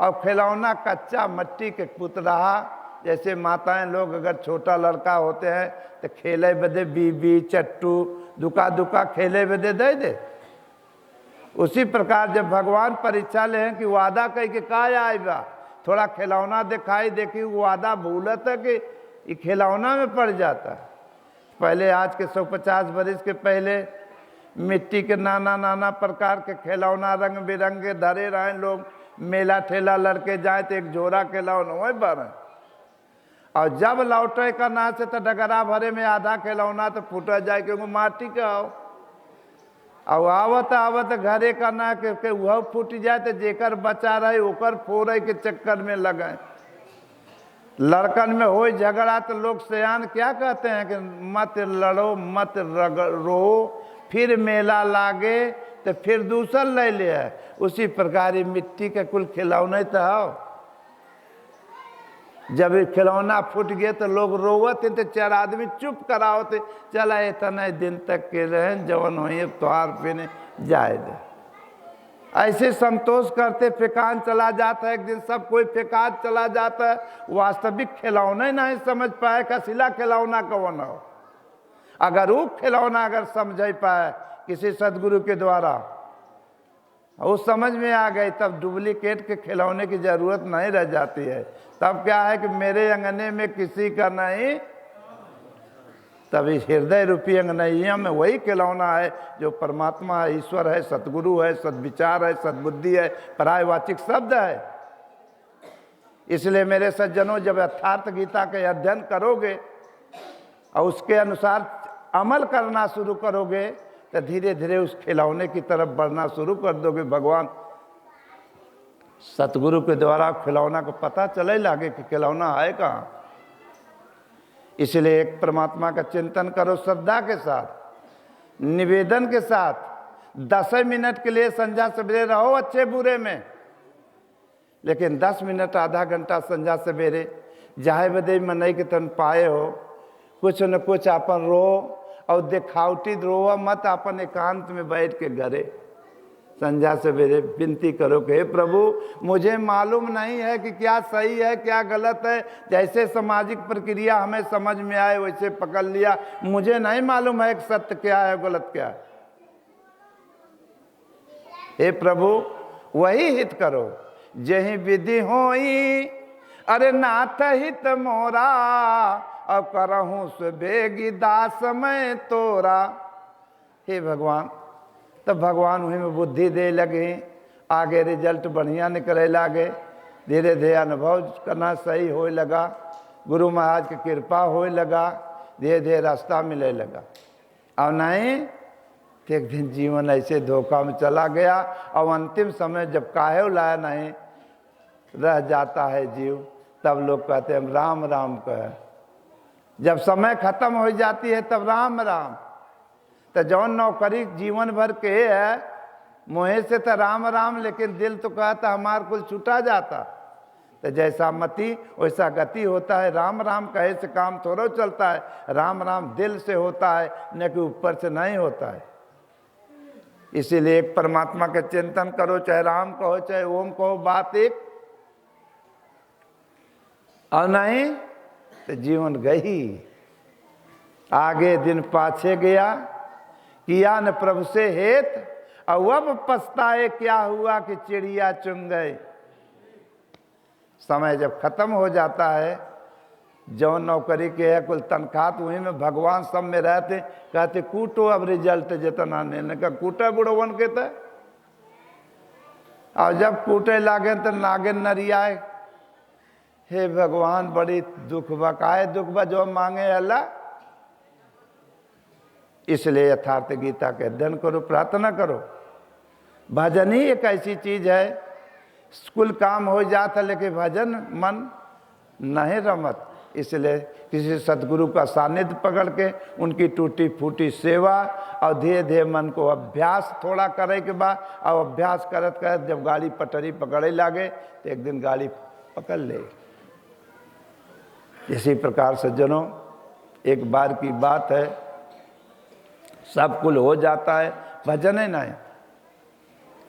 और खिलौना कच्चा मट्टी के पुत रहा। जैसे माताएं लोग अगर छोटा लड़का होते हैं तो खेले बदे बीबी चट्टू दुका दुका खेले बदे दे। उसी प्रकार जब भगवान परीक्षा ले कि वादा कह के का आएगा, थोड़ा खिलौना दिखाई देखी, वादा भूलत है कि ये खिलौना में पड़ जाता है। पहले आज के 150 बरस के पहले मिट्टी के नाना नाना प्रकार के खिलौना रंग बिरंगे धरे रहे लोग, मेला ठेला लड़के जाए तो एक जोड़ा खिलौना वही बने, और जब लौटे का ना से तो डगरा भरे में आधा खिलौना तो फूट जाए क्योंकि माटी का हो, और आवत आवत घरे का ना के वह फूट जाए तो जेकर बचा रहे ओकर फोड़े के चक्कर में लगे। लड़कन में हो झगड़ा तो लोग सयान क्या कहते हैं कि मत लड़ो मत रो, फिर मेला लागे तो फिर दूसर ले ले। उसी प्रकार मिट्टी के कुल खिलौने तो हो, जब खिलौना फूट गए तो लोग रोवत थे, तो 4 आदमी चुप कराओते, चला इतने दिन तक के रहे जवन हो त्योहार पे जाए दे। ऐसे संतोष करते फेकान चला जाता है। एक दिन सब कोई फेकान चला जाता है, वास्तविक खिलौने नहीं समझ पाए कसिला खिलौना कौन हो। अगर वो खिलौना अगर समझ पाए किसी सदगुरु के द्वारा, वो समझ में आ गई, तब डुप्लीकेट के खिलौने की जरूरत नहीं रह जाती है। तब क्या है कि मेरे अंगने में किसी का नहीं, तभी हृदय रूपी अंगनैया में वही खिलौना है जो परमात्मा है, ईश्वर है, सतगुरु है, सद्विचार है, सद्बुद्धि है, पर्यायवाचिक शब्द है। इसलिए मेरे सज्जनों, जब यथार्थ गीता के अध्ययन करोगे और उसके अनुसार अमल करना शुरू करोगे तो धीरे धीरे उस खिलौने की तरफ बढ़ना शुरू कर दोगे। भगवान सतगुरु के द्वारा खिलौना को पता चले लागे कि खिलौना है कहाँ। इसलिए एक परमात्मा का चिंतन करो श्रद्धा के साथ, निवेदन के साथ। 10 मिनट के लिए संध्या सवेरे रहो अच्छे बुरे में, लेकिन 10 मिनट आधा घंटा संध्या सवेरे जाहे बदे मनई के तन पाए हो, कुछ न कुछ अपन रो और दिखावटी रो मत, अपन एकांत में बैठ के घरे संध्या सवेरे विनती करो कि हे प्रभु, मुझे मालूम नहीं है कि क्या सही है क्या गलत है। जैसे सामाजिक प्रक्रिया हमें समझ में आए वैसे पकड़ लिया, मुझे नहीं मालूम है कि सत्य क्या है गलत क्या है। हे प्रभु, वही हित करो जही विधि होई, अरे नाथ हित मोरा, अब करहूँ सुबेगी दास मैं तोरा। हे भगवान, तब भगवान वहीं में बुद्धि दे लगे, आगे रिजल्ट बढ़िया निकले लागे, धीरे धीरे अनुभव करना सही होए लगा, गुरु महाराज की कृपा होए लगा, धीरे धीरे रास्ता मिले लगा। और नहीं तो एक दिन जीवन ऐसे धोखा में चला गया, और अंतिम समय जब काहे लाया नहीं रह जाता है जीव, तब लोग कहते हैं राम राम कहे। जब समय खत्म हो जाती है तब राम राम। तो जौन नौकरी जीवन भर के है मुँह से तो राम राम, लेकिन दिल तो कहता हमार कुल छुटा जाता। तो जैसा मति वैसा गति होता है। राम राम कहे से काम थोड़ा चलता है, राम राम दिल से होता है, न कि ऊपर से नहीं होता है। इसीलिए एक परमात्मा के चिंतन करो, चाहे राम कहो चाहे ओम कहो, बात एक। और नहीं तो जीवन गई, आगे दिन पाछे गया, किया न प्रभु से हेत, और अब पछताए क्या हुआ कि चिड़िया चुन गए। समय जब खत्म हो जाता है, जो नौकरी के है कुल तनख्वाह तो वहीं में भगवान सब में रहते, कहते कूटो अब रिजल्ट जितना ने का कूटा बुढ़वन के थे। और जब कूटे लागे तो नागिन नरियाए, हे भगवान बड़ी दुख बकाए दुख बा जो मांगे अल्लाह। इसलिए यथार्थ गीता के अध्ययन करो, प्रार्थना करो। भजन ही एक ऐसी चीज है, कुल काम हो जाता लेकिन भजन मन नहीं रमत। इसलिए किसी सद्गुरु का सानिध्य पकड़ के उनकी टूटी फूटी सेवा और धीरे धीरे मन को अभ्यास थोड़ा करे के बाद और अभ्यास करत करत जब गाड़ी पटरी पकड़े लागे तो एक दिन गाड़ी पकड़ ले। इसी प्रकार सज्जनों, एक बार की बात है, सब कुल हो जाता है, भजन है नहीं,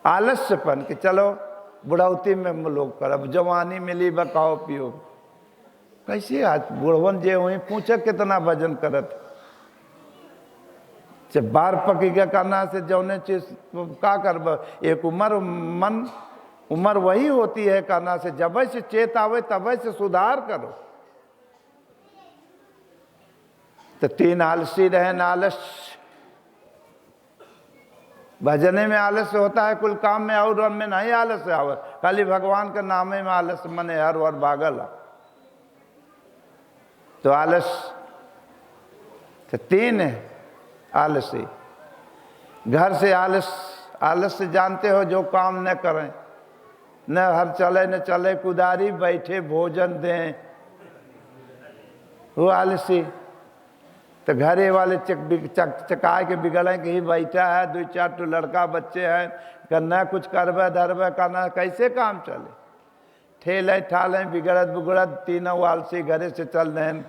आलस्यपन कि चलो बुढ़ौती में लोग करब, जवानी मिली बकाओ पियो। कैसे आज बुढ़वन जे हुई पूछे कितना भजन करत, जब बार पकी गया करना से जौने चीज का करब, एक उम्र वही होती है करना से, जब से चेत आवे तब से सुधार करो। तो 3 आलसी रहे न आलस्य, भजने में आलस्य होता है, कुल काम में और में नहीं आलस्य आवे, खाली भगवान के नामे में आलस्य मने हर वर भागल। तो आलस्य तो 3 है आलसी। घर से आलस्य जानते हो, जो काम न करें, न हर चले न चले कुदारी, बैठे भोजन दें, वो आलसी। तो घरे वाले चका के बिगड़े कि ही बैठा है, 2-4 तो लड़का बच्चे हैं, करना कुछ करबे धरबे करना, कैसे काम चले। ठेले ठाले बिगड़त बिगड़त तीनों आलसी घरे से चल रहे हैं,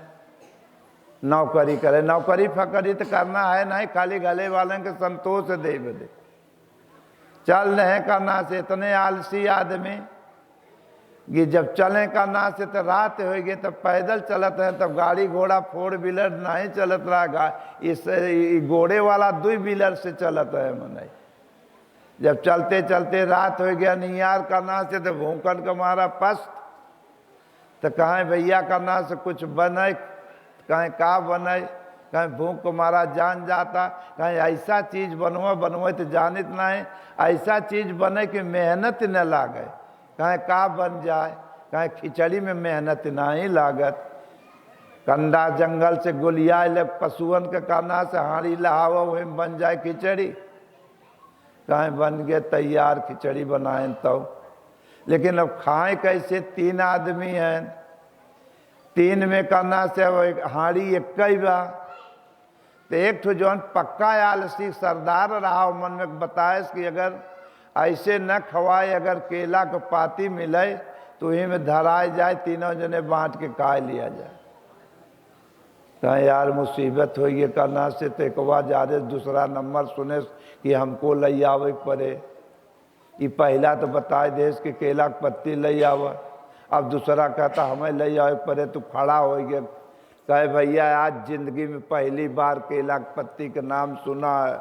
नौकरी करे, नौकरी फकरी तो करना है नहीं, खाली गले वाले के संतोष दे बदे चल रहे करना से। इतने आलसी आदमी कि जब चले करना से तो रात हो गई, तब पैदल चलत है, तब गाड़ी घोड़ा 4 व्हीलर नहीं चलत रहा, इस घोड़े वाला 2 व्हीलर से चलत है मन। जब चलते चलते रात हो गया, नियार करना से तो भूखन का मारा पस्त, तो कहें भैया करना से कुछ बने, कहें का बने, कहें भूख को मारा जान जाता, कहें ऐसा चीज बनवा तो जानित नहीं, ऐसा चीज बने कि मेहनत न लागे, कहें का बन जाए, कहें खिचड़ी में मेहनत नहीं लागत। कंडा जंगल से गुलिया लग पशुअन के करना से हाड़ी लहावा वही बन जाए खिचड़ी, कहें बन गए तैयार खिचड़ी बनाए तो। लेकिन अब खाए कैसे, 3 आदमी हैं, 3 में करना से अब हाड़ी एक ही बा। तो एक ठो जौन पक्का आलसी सरदार रहा, मन में बताए कि अगर ऐसे न खवाए, अगर केला को पाती मिले तो वही में धराए जाए, तीनों जने बांट के खा लिया जाए। कहें यार मुसीबत हो ये करना से, तो एक बार जा रहे दूसरा नंबर सुने कि हमको ले आवे पड़े। ये पहला तो बताए देश के केला की पत्ती ले आवे, अब दूसरा कहता हमें ले आवे पड़े, तो खड़ा हो गया। कहे भैया आज जिंदगी में पहली बार केला की पत्ती का नाम सुना है,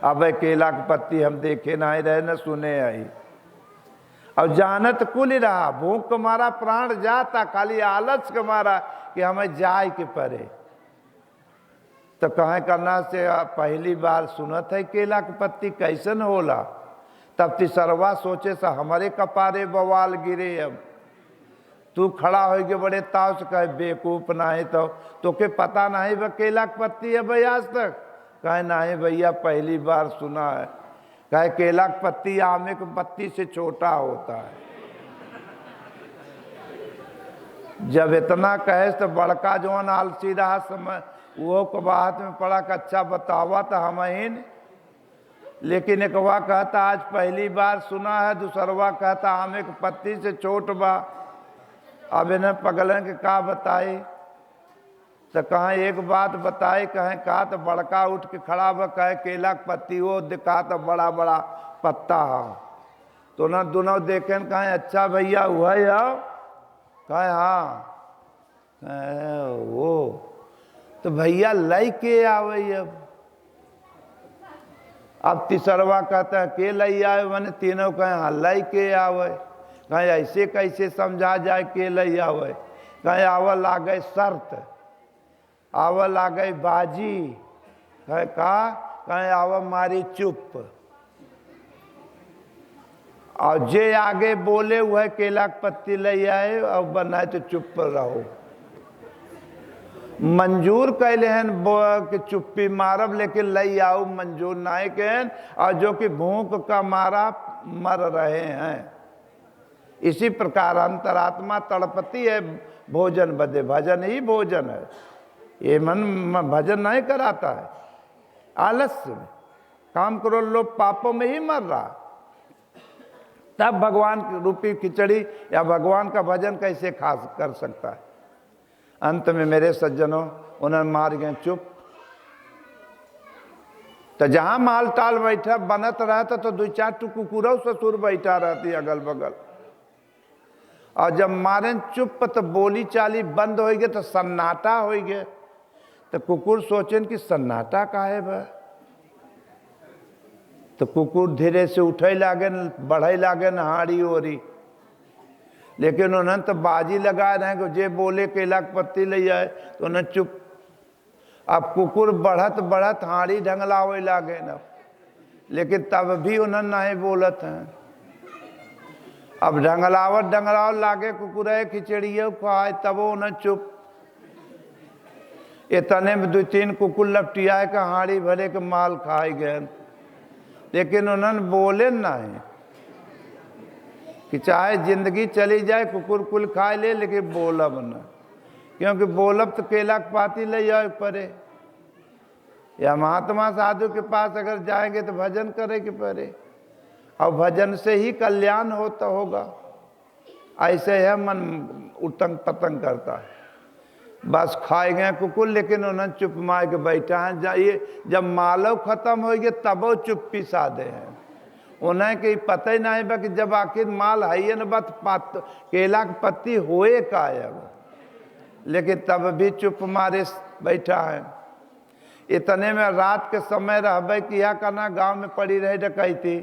अब केला की पत्ती हम देखे नहीं रहे न सुने आई। अब जानत कुल ही रहा, भूख को मारा प्राण जाता, खाली आलस के मारा कि हमें जाए के परे। तो कहें करना से पहली बार सुनत है केला की पत्ती कैसन होला, तब तीसरवा सोचे से हमारे कपारे बवाल गिरे। अब तू खड़ा हो गए बड़े ताव से, कहे बेवकूफ नहीं तो के पता नहीं वह केला की पत्ती है भाई आज तक। कहे नहीं भैया पहली बार सुना है। कहे केला की पत्ती आमे की पत्ती से छोटा होता है। जब इतना कहे तो बड़का जवान आलसी रहा समय, वो को बात में पड़ा कि अच्छा बतावा तो हम इन। लेकिन एक वा कहता आज पहली बार सुना है, दूसरवा कहता आमे की पत्ती से छोट बा। अब इन्हें पगलन के का बताई, तो कहें एक बात बताई, कहें कहा तो बड़का उठ के खड़ा हुआ, कहे केला की पत्ती वो दिखा तो बड़ा बड़ा पत्ता है। तो ना दोनों देखें, कहें अच्छा भैया हुआ ही आओ, कहे हाँ, कहे वो तो भैया लई के आवे। अब तीसरवा कहता है के लई आवे, मैंने तीनों कहे हाँ लई के आवे। कहें ऐसे कैसे समझा जाए के लई आवे। कहें आवा लागे शर्त, आवा लागे बाजी, कहें आवा मारी चुप। और जे आगे बोले वह केला की पत्ती ले आए, और बनाए तो चुप रहो। मंजूर कैले हैं कि चुप्पी मारब, लेकिन लई आओ मंजूर नहीं कहन, और जो कि भूख का मारा मर रहे हैं। इसी प्रकार अंतरात्मा तड़पती है भोजन बदे, भजन ही भोजन है। ये मन भजन नहीं कराता है, आलस्य में काम करो, लोग पापों में ही मर रहा, तब भगवान रूपी खिचड़ी या भगवान का भजन कैसे खा कर सकता है। अंत में मेरे सज्जनों, उन्हें मार गए चुप। तो जहां माल टाल बैठा बनत रहता तो 2-4 टू कुकुरौ ससुर बैठा रहती अगल बगल, और जब मारे चुप तो बोली चाली बंद हो गए, तो सन्नाटा हो गए। तो कुकुर सोचें कि सन्नाटा काहे बा, तो कुकुर धीरे से उठे लागे, बढ़े लागे हाड़ी ओरी, लेकिन उन्हें तो बाजी लगा रहे कि जे बोले केला के पत्ती ले आए, तो उन्हें चुप। अब कुकुर बढ़त बढ़त हाड़ी ढंगलावे लागे न, लेकिन तब भी उन्हें नहीं बोलत हैं। अब ढंगलावत लागे कुकुर खिचड़ियों खाए, तब उन्हें चुप। इतने में 2-3 कुकुर लपटियाए का हाड़ी भरे के माल खाए गए, लेकिन उन्होंने बोले नहीं कि चाहे जिंदगी चली जाए कुकुर कुल खाए ले, लेकिन बोलब न, क्योंकि बोलब तो केला के पाती ले जाए परे, या महात्मा साधु के पास अगर जाएंगे तो भजन करे के परे, और भजन से ही कल्याण होता होगा। ऐसे है मन उतंग पतंग करता है, बस खाए गए कुकुर, लेकिन उन्होंने चुप मार के बैठा है। जाइए जब मालव खत्म हो गए तब वो चुप्पी साधे हैं, उन्हें कि पता ही नहीं बा कि जब आखिर माल है न बात केला की पत्ती होए का है, लेकिन तब भी चुप मारे बैठा है। इतने में रात के समय रहबे किया करना, गांव में पड़ी रहे डकैती,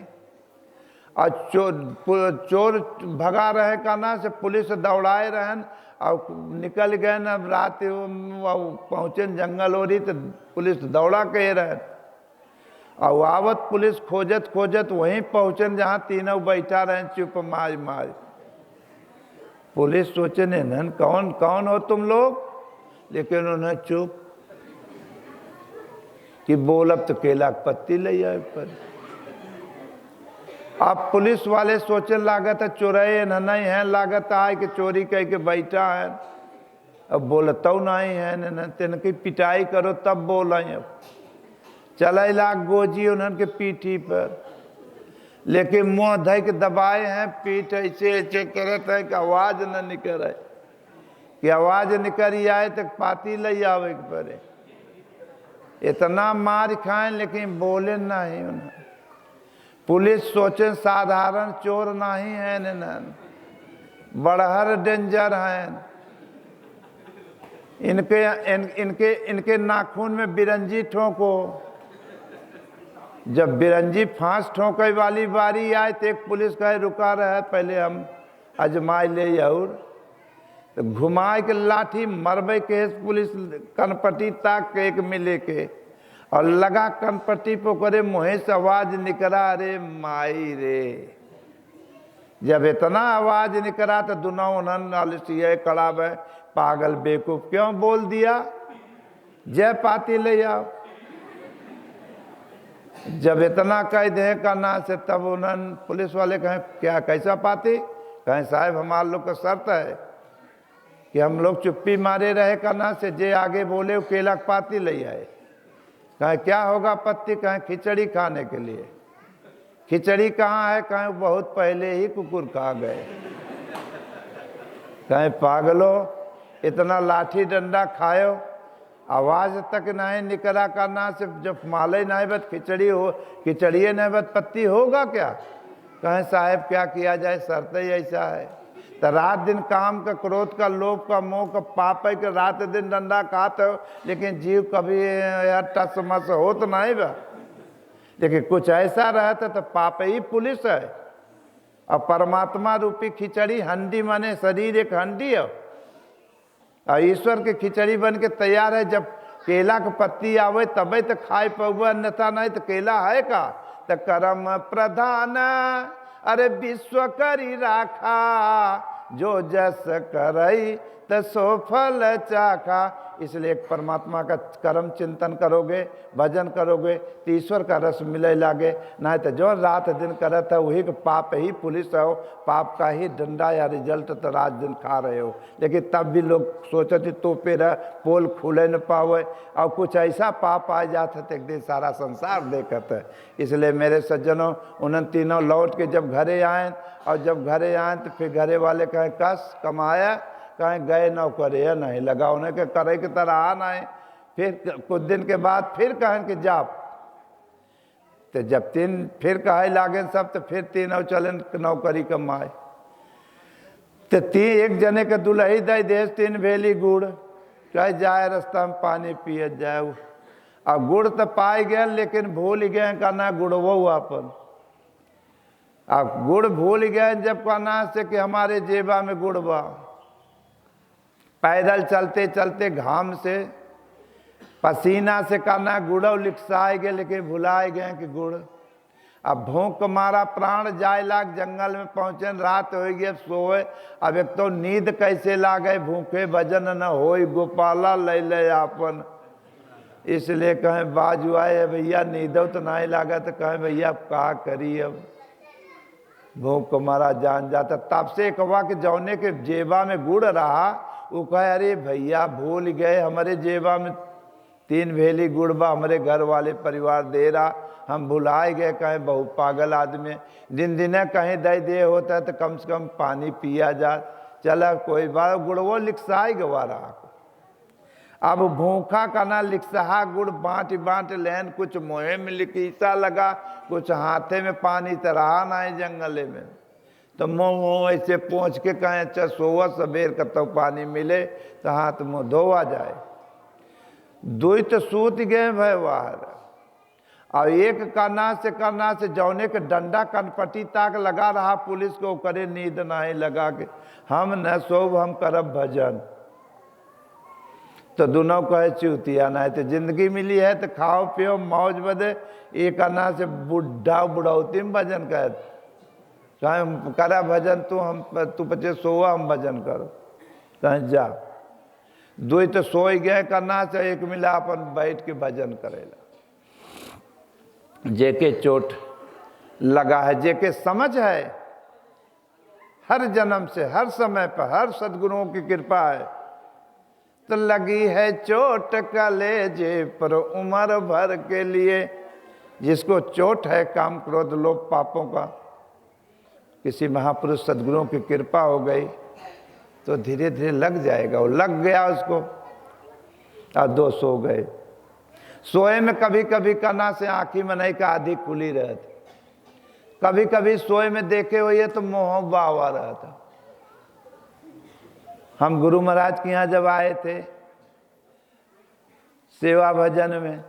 और चोर भगा रहे करना से पुलिस दौड़ाए रहन, और निकल गए न रात पहुँचे जंगल ओरी, तो पुलिस दौड़ा कह रहे, और आवत पुलिस खोजत खोजत वहीं पहुँचन जहाँ तीनों बैठा रहे चुप माज माज। पुलिस सोचे न कौन कौन हो तुम लोग, लेकिन उन्हें चुप कि बोलब तो केला की पत्ती ले जाए पर। अब पुलिस वाले सोचे लागत है चोरए नहीं है, लागत आए कि चोरी कह के बैठा है, अब बोलता नहीं है न, तेन की पिटाई करो तब बोल। अब चल लाग गोजी उन्हन के पीठी पर, लेकिन मुँह धै के दबाए हैं, पीठ ऐसे ऐसे करत है कि आवाज न निकल है, कि आवाज निकल आए तो पाती ले आवे के पड़े। इतना मार खाए लेकिन बोले नहीं उन्हें। पुलिस सोचे साधारण चोर नहीं है न, बड़हर डेंजर हैं। इनके नाखून में बिरंजी ठोको। जब बिरंजी फांस ठोके वाली बारी आए तो एक पुलिस कहे रुका रहे, पहले हम अजमाए ले और तो घुमाए के लाठी मरबे के पुलिस कनपट्टी ताक के एक मिले के, और लगा कनपट्टी पे करे मुँह से आवाज निकला, अरे माई रे। जब इतना आवाज निकला तो दोनों उन्होंने कड़ा में पागल बेवकूफ क्यों बोल दिया, जय पाती ले जाओ। जब इतना कह दे करना से तब उन्होंने पुलिस वाले कहें क्या कैसा पाती, कहें साहब हमारे लोग का शर्त है कि हम लोग चुप्पी मारे रहे करना से, जे आगे बोले वो केला की पाती ले आए। कहें क्या होगा पत्ती, कहें खिचड़ी खाने के लिए। खिचड़ी कहाँ है, कहें बहुत पहले ही कुकुर खा गए। कहें पागलो, इतना लाठी डंडा खायो, आवाज तक नहीं निकला करना से, जब माले नहीं बत खिचड़ी हो, खिचड़िए नहीं बत पत्ती होगा क्या। कहें साहब क्या किया जाए, शर्त ही ऐसा है। तो रात दिन काम का, क्रोध का, लोभ का, मोह का, पाप है कि रात दिन डंडा खाते हो, लेकिन जीव कभी टस मस हो तो नहीं बा। लेकिन कुछ ऐसा रहता तो पाप ही पुलिस है, और परमात्मा रूपी खिचड़ी हंडी माने शरीर एक हंडी है, और ईश्वर के खिचड़ी बन के तैयार है। जब केला के पत्ती आवे तबे तो खाए पौवा, अन्यथा नहीं तो केला है का। तो कर्म प्रधान अरे विश्व करी राखा, जो जस करई तो सो फल चाखा। इसलिए परमात्मा का कर्म चिंतन करोगे, भजन करोगे तो ईश्वर का रस मिले लागे। नहीं तो जो रात दिन करत है वही का पाप ही पुलिस हो, पाप का ही डंडा या रिजल्ट तो रात दिन खा रहे हो। लेकिन तब भी लोग सोचते तो पे रह पोल खुले न पावे, और कुछ ऐसा पाप आ जाता तो एक दिन सारा संसार देखत है। इसलिए मेरे सज्जनों, उन तीनों लौट के जब घरे आए, और जब घरे आए तो फिर घरे वाले कहें कस कमाया, कहें गए नौकरी नहीं लगा उन्हें के करे की तरह आ नहीं। फिर कुछ दिन के बाद फिर कहें कि जाप, तो जब तीन फिर कहे लागे सब, तो फिर तीनों चले नौकरी कमाए। तो एक जने के दुलही दे देश 3 भेली गुड़, कहे जाए रास्ता में पानी पिए जाए। और गुड़ तो पाए गए लेकिन भूल गए कहना गुड़वो अपन। अब गुड़ भूल गए जब कहना से कि हमारे जेबा में गुड़ बा। पैदल चलते चलते घाम से पसीना से कहना गुड़ लिखसाए गए, लेकिन भुलाए गए कि गुड़। अब भूख मारा प्राण जाए लाग, जंगल में पहुंचे रात हो गई सोए। अब एक तो नींद कैसे लागे, भूखे भजन न होई, गोपाला ले ले आपन। इसलिए कहें बाजू आए भैया नींदो तो नहीं लागा, तो कहें भैया क्या करी, अब भूख मारा जान जाता। तब से कहा कि जौने के जेबा में गुड़ रहा, वो कहे अरे भैया भूल गए हमारे जेबा में 3 भेली गुड़ बा, हमारे घर वाले परिवार दे रहा, हम भुलाए गए। कहें बहुत पागल आदमी, दिन दिन कहीं दे होता है तो कम से कम पानी पिया जा। चला कोई बात, गुड़वो लिखसाई गवा रहा। अब भूखा कना लिखसहा गुड़ बांट बांट लेन, कुछ मुँह में लिखीसा लगा, कुछ हाथे में पानी तो रहा नहीं जंगले में। तो मुँह ऐसे पहुँच के कहें अच्छा सोवा सबेर कतो पानी मिले तो हाथ मुँह धोवा जाए। दुई तो सूत गए भय बाहर, और एक करना से जौने के डंडा कनपट्टी ताक लगा रहा पुलिस को, करे नींद नहीं लगा के हम न सोब हम करब भजन। तो दोनों कहे चूतिया नहीं, तो जिंदगी मिली है तो खाओ पियो मौज बदे। एक अन्ना से बुढ़ा बुढ़ौती में भजन कहे, कहें करा भजन तू बच्चे सोआ हम भजन करो, कहें जा। दुई तो सोई गए करना से, एक मिला अपन बैठ के भजन करेला। जेके चोट लगा है, जेके समझ है, हर जन्म से हर समय पर हर सद्गुरुओं की कृपा है, तो लगी है चोट कलेजे पर उम्र भर के लिए। जिसको चोट है काम क्रोध लोभ पापों का, किसी महापुरुष सद्गुरुओं की कृपा हो गई तो धीरे धीरे लग जाएगा। वो लग गया उसको, और 2 सो गए। सोए में कभी कभी कना से आँखी में नहीं का आधी खुली रहती, कभी कभी सोए में देखे हुए तो मोह बावा रहा था। हम गुरु महाराज के यहाँ जब आए थे सेवा भजन में,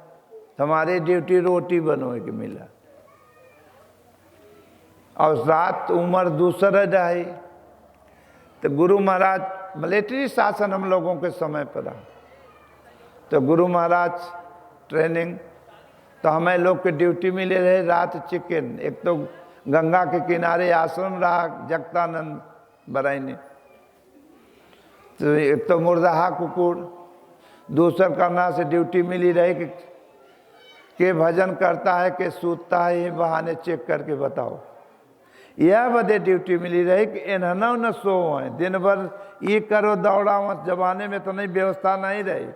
हमारी ड्यूटी रोटी बनोए के मिला, और रात उम्र दूसरा रही। तो गुरु महाराज मिलिट्री शासन हम लोगों के समय पर रहा, तो गुरु महाराज ट्रेनिंग, तो हमें लोग के ड्यूटी मिले रहे रात चिकन। एक तो गंगा के किनारे आश्रम रहा जगतानंद बराइनी, तो एक तो मुर्दाहा कुकुर, दूसर करना से ड्यूटी मिली रही कि के भजन करता है के सूतता है, ये बहाने चेक करके बताओ। यह बदे ड्यूटी मिली रही कि इन्हना न सो है, दिन भर ये करो दौड़ा, जमाने में तो नहीं व्यवस्था नहीं रही,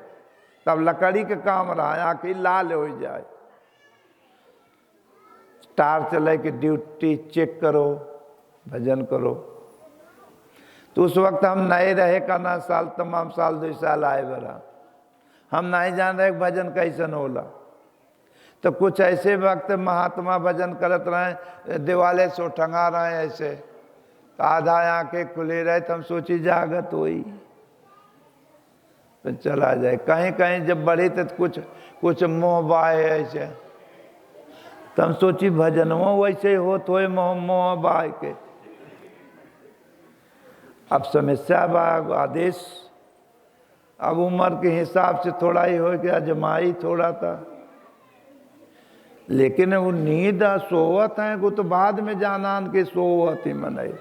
तब लकड़ी के काम रहा, आखिर लाल हो जाए। स्टार चले कि ड्यूटी चेक करो भजन करो। तो उस वक्त हम नए रहे करना, साल तमाम साल 2 साल आए बरा, हम नहीं जान रहे भजन कैसन होला। तो कुछ ऐसे वक्त महात्मा भजन करत रहे, दिवाले सो टंगा रहे ऐसे, तो आधा आँखें खुली रहे, तो हम सोची जागत हुई तो चला जाए। कहीं कहीं जब बढ़ी तो कुछ मोह बाहे ऐसे, तो हम सोची भजनों वैसे होत हो मोह बाहे के। अब समस्या बाग आदेश, अब उम्र के हिसाब से थोड़ा ही हो गया, जमाई थोड़ा था, लेकिन वो नींद सोवत है वो तो बाद में जानान के सोवत ही मनाई।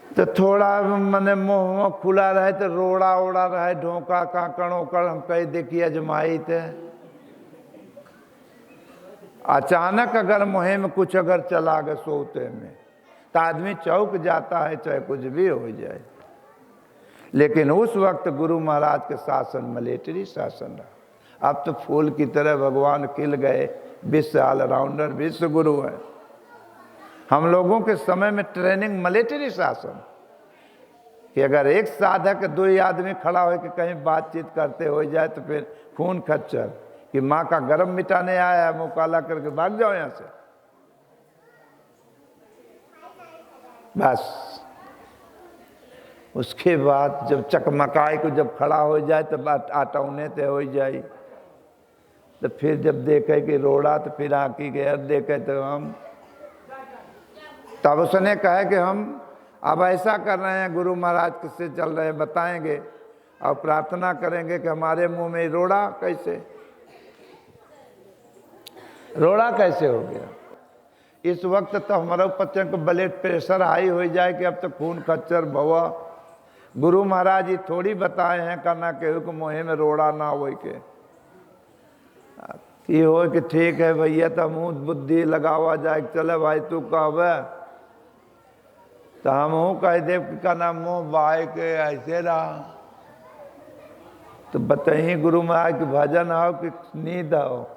तो थोड़ा मने मुँह खुला रहे तो रोड़ा ओड़ा रहे, ढोका काकड़ ओकड़ हम कहीं देखिए अजमाई थे। अचानक अगर मुँह में कुछ अगर चला गए सोते में तो आदमी चौक जाता है, चाहे कुछ भी हो जाए। लेकिन उस वक्त गुरु महाराज के शासन मिलिट्री शासन रहा। अब तो फूल की तरह भगवान खिल गए, विश्व ऑलराउंडर, विश्व गुरु है। हम लोगों के समय में ट्रेनिंग मिलिट्री शासन कि अगर एक साधक दो ही आदमी खड़ा हो कि कहीं बातचीत करते हो जाए तो फिर खून खच्चर कि माँ का गरम मिटाने आया है, मुँह काला करके भाग जाओ यहाँ से। बस उसके बाद जब चकमकाई को जब खड़ा हो जाए तो बात आटौने ते हो जाए। तो फिर जब देखे कि रोड़ा तो फिर आकी के देखे तो हम तब उसने कहा कि हम अब ऐसा कर रहे हैं, गुरु महाराज किससे चल रहे हैं बताएंगे और प्रार्थना करेंगे कि हमारे मुंह में रोड़ा कैसे हो गया। इस वक्त तो हमारा बच्चों को ब्लड प्रेशर हाई हो जाए कि अब तो खून खच्चर भवा। गुरु महाराज जी थोड़ी बताए हैं करना केहू को मुँह में रोड़ा ना हो के ये हो कि ठीक है भैया तो मुँह बुद्धि लगावा जाए, चले भाई तू कहवे तो हम कह दे का नाम मुँह बाय के ऐसे रहा। तो बताइए गुरु महाराज के भजन आओ कि नींद आओ,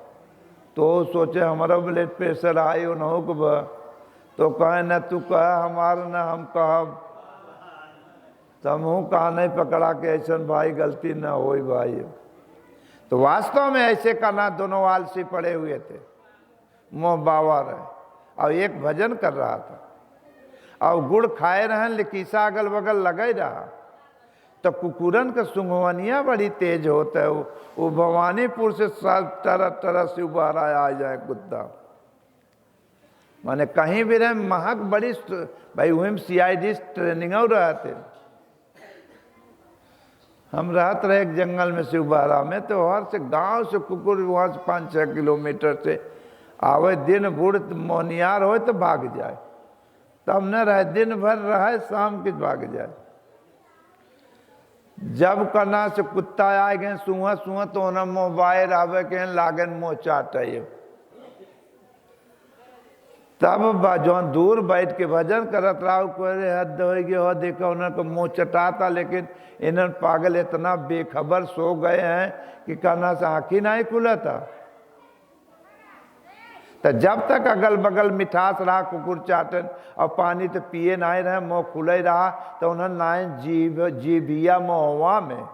तो सोचे हमारा ब्लड प्रेशर आई हो न तो कहे न तू कह हमारा न हम कहब। तो मुँह कहा नहीं पकड़ा के ऐसा भाई गलती न हो भाई। तो वास्तव में ऐसे करना दोनों आलसी पड़े हुए थे, मुँह बावा रहे और एक भजन कर रहा था और गुड़ खाए रहे लिकीसा अगल बगल लगे रहा। तो कुकुरन का सुंघवनिया बड़ी तेज होता है, वो भवानीपुर से सब तरह तरह से उबार आ जाए कुत्ता। माने कहीं भी रहे महक बड़ी भाई वही CID ट्रेनिंग रहे थे। हम रहते रहे एक जंगल में शिवबारा में, तो वहाँ से गांव से कुकुर वहाँ से 5-6 किलोमीटर से आवे, दिन बूढ़ मोहनियार हो तो भाग जाए। तब न रहे दिन भर रहे शाम के भाग जाए। जब कना से कुत्ता आए गए सुहा सुहा तो उन्हें मुँह बाहर आवे के लागन मुँह चाटे। तब जो दूर बैठ के भजन करत रहा कोई हद हो गया हो देखा उन्होंने मुँह चटाता। लेकिन इन्होंने पागल इतना बेखबर सो गए हैं कि कहना से आँखी नहीं खुला था। तो जब तक अगल बगल मिठास रहा कुकुर चाटन और पानी तो पिए नहीं रहे, मुँह खुले रहा, तो उन्होंने नाइन जीभिया मुँहवा में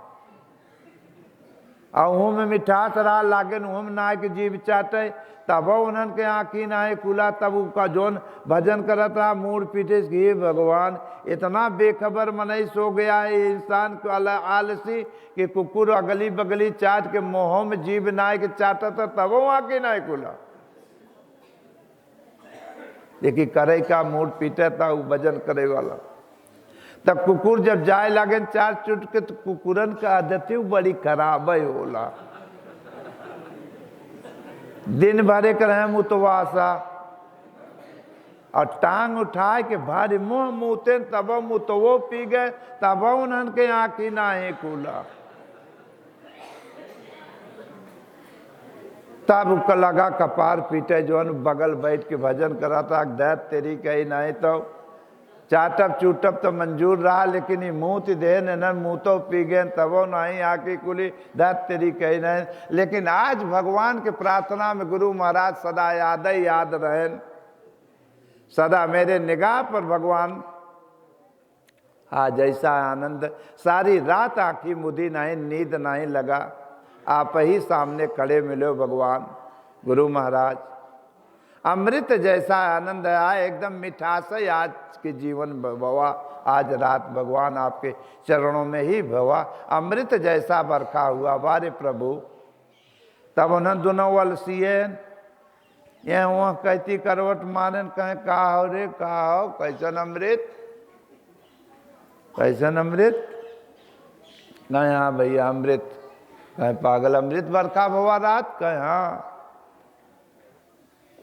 और वहाँ में मिठास रहा लागन वहाँ में नाय के जीभ चाटे। तब उन्होंने के आँखी नहीं खुला। तब उसका जोन भजन करत रहा मूड पीटे कि भगवान इतना बेखबर मनई सो गया है इंसान को आलसी कि कुकुर अगली बगली चाट के मुँहों में जीभ नाय के चाटा था तब वो आँखी नहीं खुला। देखिए करे का मूड पीटे था वो भजन करे वाला। तब कुकुर जब जाए लगे चार चुट के तो कुकुरन का आदत बड़ी खराब होला। दिन भरे कर मुतवासा और टांग उठाए के भारी मुँह मुँहते तब मुतवो पी गए तब उन्हन के आँखी ना ही खुला। तब उसका लगा कपार पीटे जो बगल बैठ के भजन करा था दैत तेरी कही नहीं तो चाटप चूटप तो मंजूर रहा। लेकिन ये मुँह ती दे न मुँह तो पी गए तब नहीं आके कुली दैत तेरी कही नहीं। लेकिन आज भगवान के प्रार्थना में गुरु महाराज सदा याद रहे, सदा मेरे निगाह पर भगवान। आज ऐसा आनंद सारी रात आँखी मुदी नहीं, नींद नहीं लगा, आप ही सामने खड़े मिले भगवान गुरु महाराज। अमृत जैसा आनंद आया, एकदम मिठास है आज के जीवन भवा। आज रात भगवान आपके चरणों में ही भवा, अमृत जैसा बरखा हुआ बारे प्रभु। तब उन्हें दोनों वलसिए ये वहाँ कहती करवट मारन कहे कहा हो रे कहा हो कैसन अमृत कहे हाँ भैया अमृत। कहे पागल अमृत बरखा भवा रात। कहे हाँ।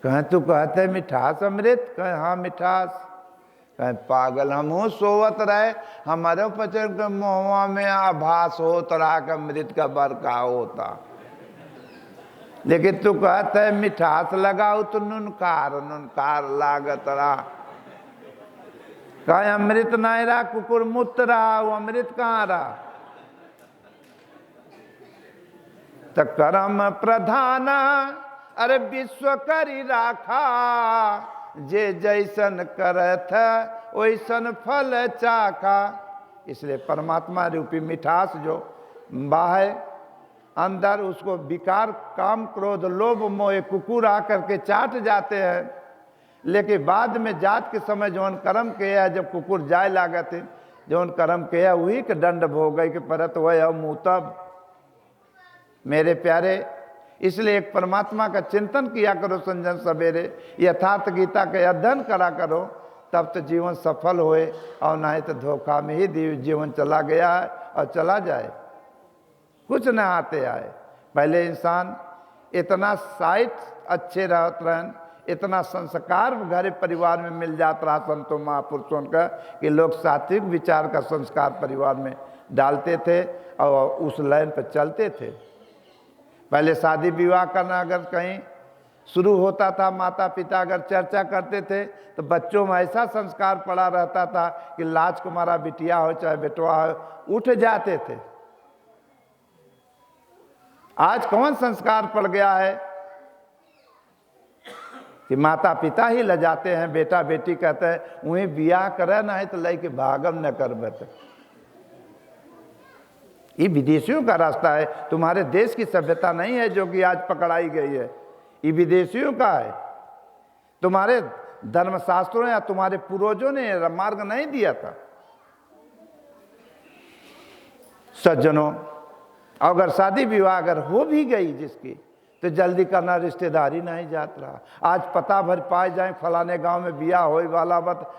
कहे तू कहते मिठास अमृत। कहे हाँ मिठास। कहीं पागल हमहू सोवत रहे, हमारे पचर के मुँहवा में आभास होत रहा कि अमृत का बरका होता, लेकिन तू कहते है मिठास लगाओ तो नुनकार लागत रहा। कहीं अमृत नहीं रहा, कुकुर मुत रहा, वो अमृत कहाँ रहा। तो कर्म प्रधाना अरे विश्व करी राखा, जे जैसन करत वैसन फल चाखा। इसलिए परमात्मा रूपी मिठास जो बाहे अंदर, उसको विकार काम क्रोध लोभ मोह कुकुर आकर के चाट जाते हैं, लेकिन बाद में जात के समय जौन कर्म के है, जब कुकुर जाए लागत है, जौन कर्म के है वही के दंड भोग के परत वह मुतब। मेरे प्यारे, इसलिए एक परमात्मा का चिंतन किया करो संजन सवेरे, यथार्थ गीता के अध्ययन करा करो, तब तो जीवन सफल होए, और नहीं तो धोखा में ही जीवन चला गया है और चला जाए, कुछ न आते आए। पहले इंसान इतना साइट अच्छे रहत रहन, इतना संस्कार घर परिवार में मिल जाता रहा संतों महापुरुषों का, कि लोग सात्विक विचार का संस्कार परिवार में डालते थे और उस लाइन पर चलते थे। पहले शादी विवाह करना अगर कहीं शुरू होता था, माता पिता अगर चर्चा करते थे, तो बच्चों में ऐसा संस्कार पड़ा रहता था कि लाज कुमारा बिटिया हो चाहे बेटवा हो, उठ जाते थे। आज कौन संस्कार पड़ गया है कि माता पिता ही लजाते हैं, बेटा बेटी कहते हैं उन्हें बियाह करे ना है तो लेके भागम न कर बत। ये विदेशियों का रास्ता है, तुम्हारे देश की सभ्यता नहीं है जो कि आज पकड़ाई गई है, ये विदेशियों का है। तुम्हारे धर्मशास्त्रों या तुम्हारे पूर्वजों ने मार्ग नहीं दिया था। सज्जनों, अगर शादी विवाह अगर हो भी गई जिसकी, तो जल्दी करना, रिश्तेदारी नहीं जात रहा। आज पता भर पाए जाए फलाने गांव में बियाह होए वाला बत,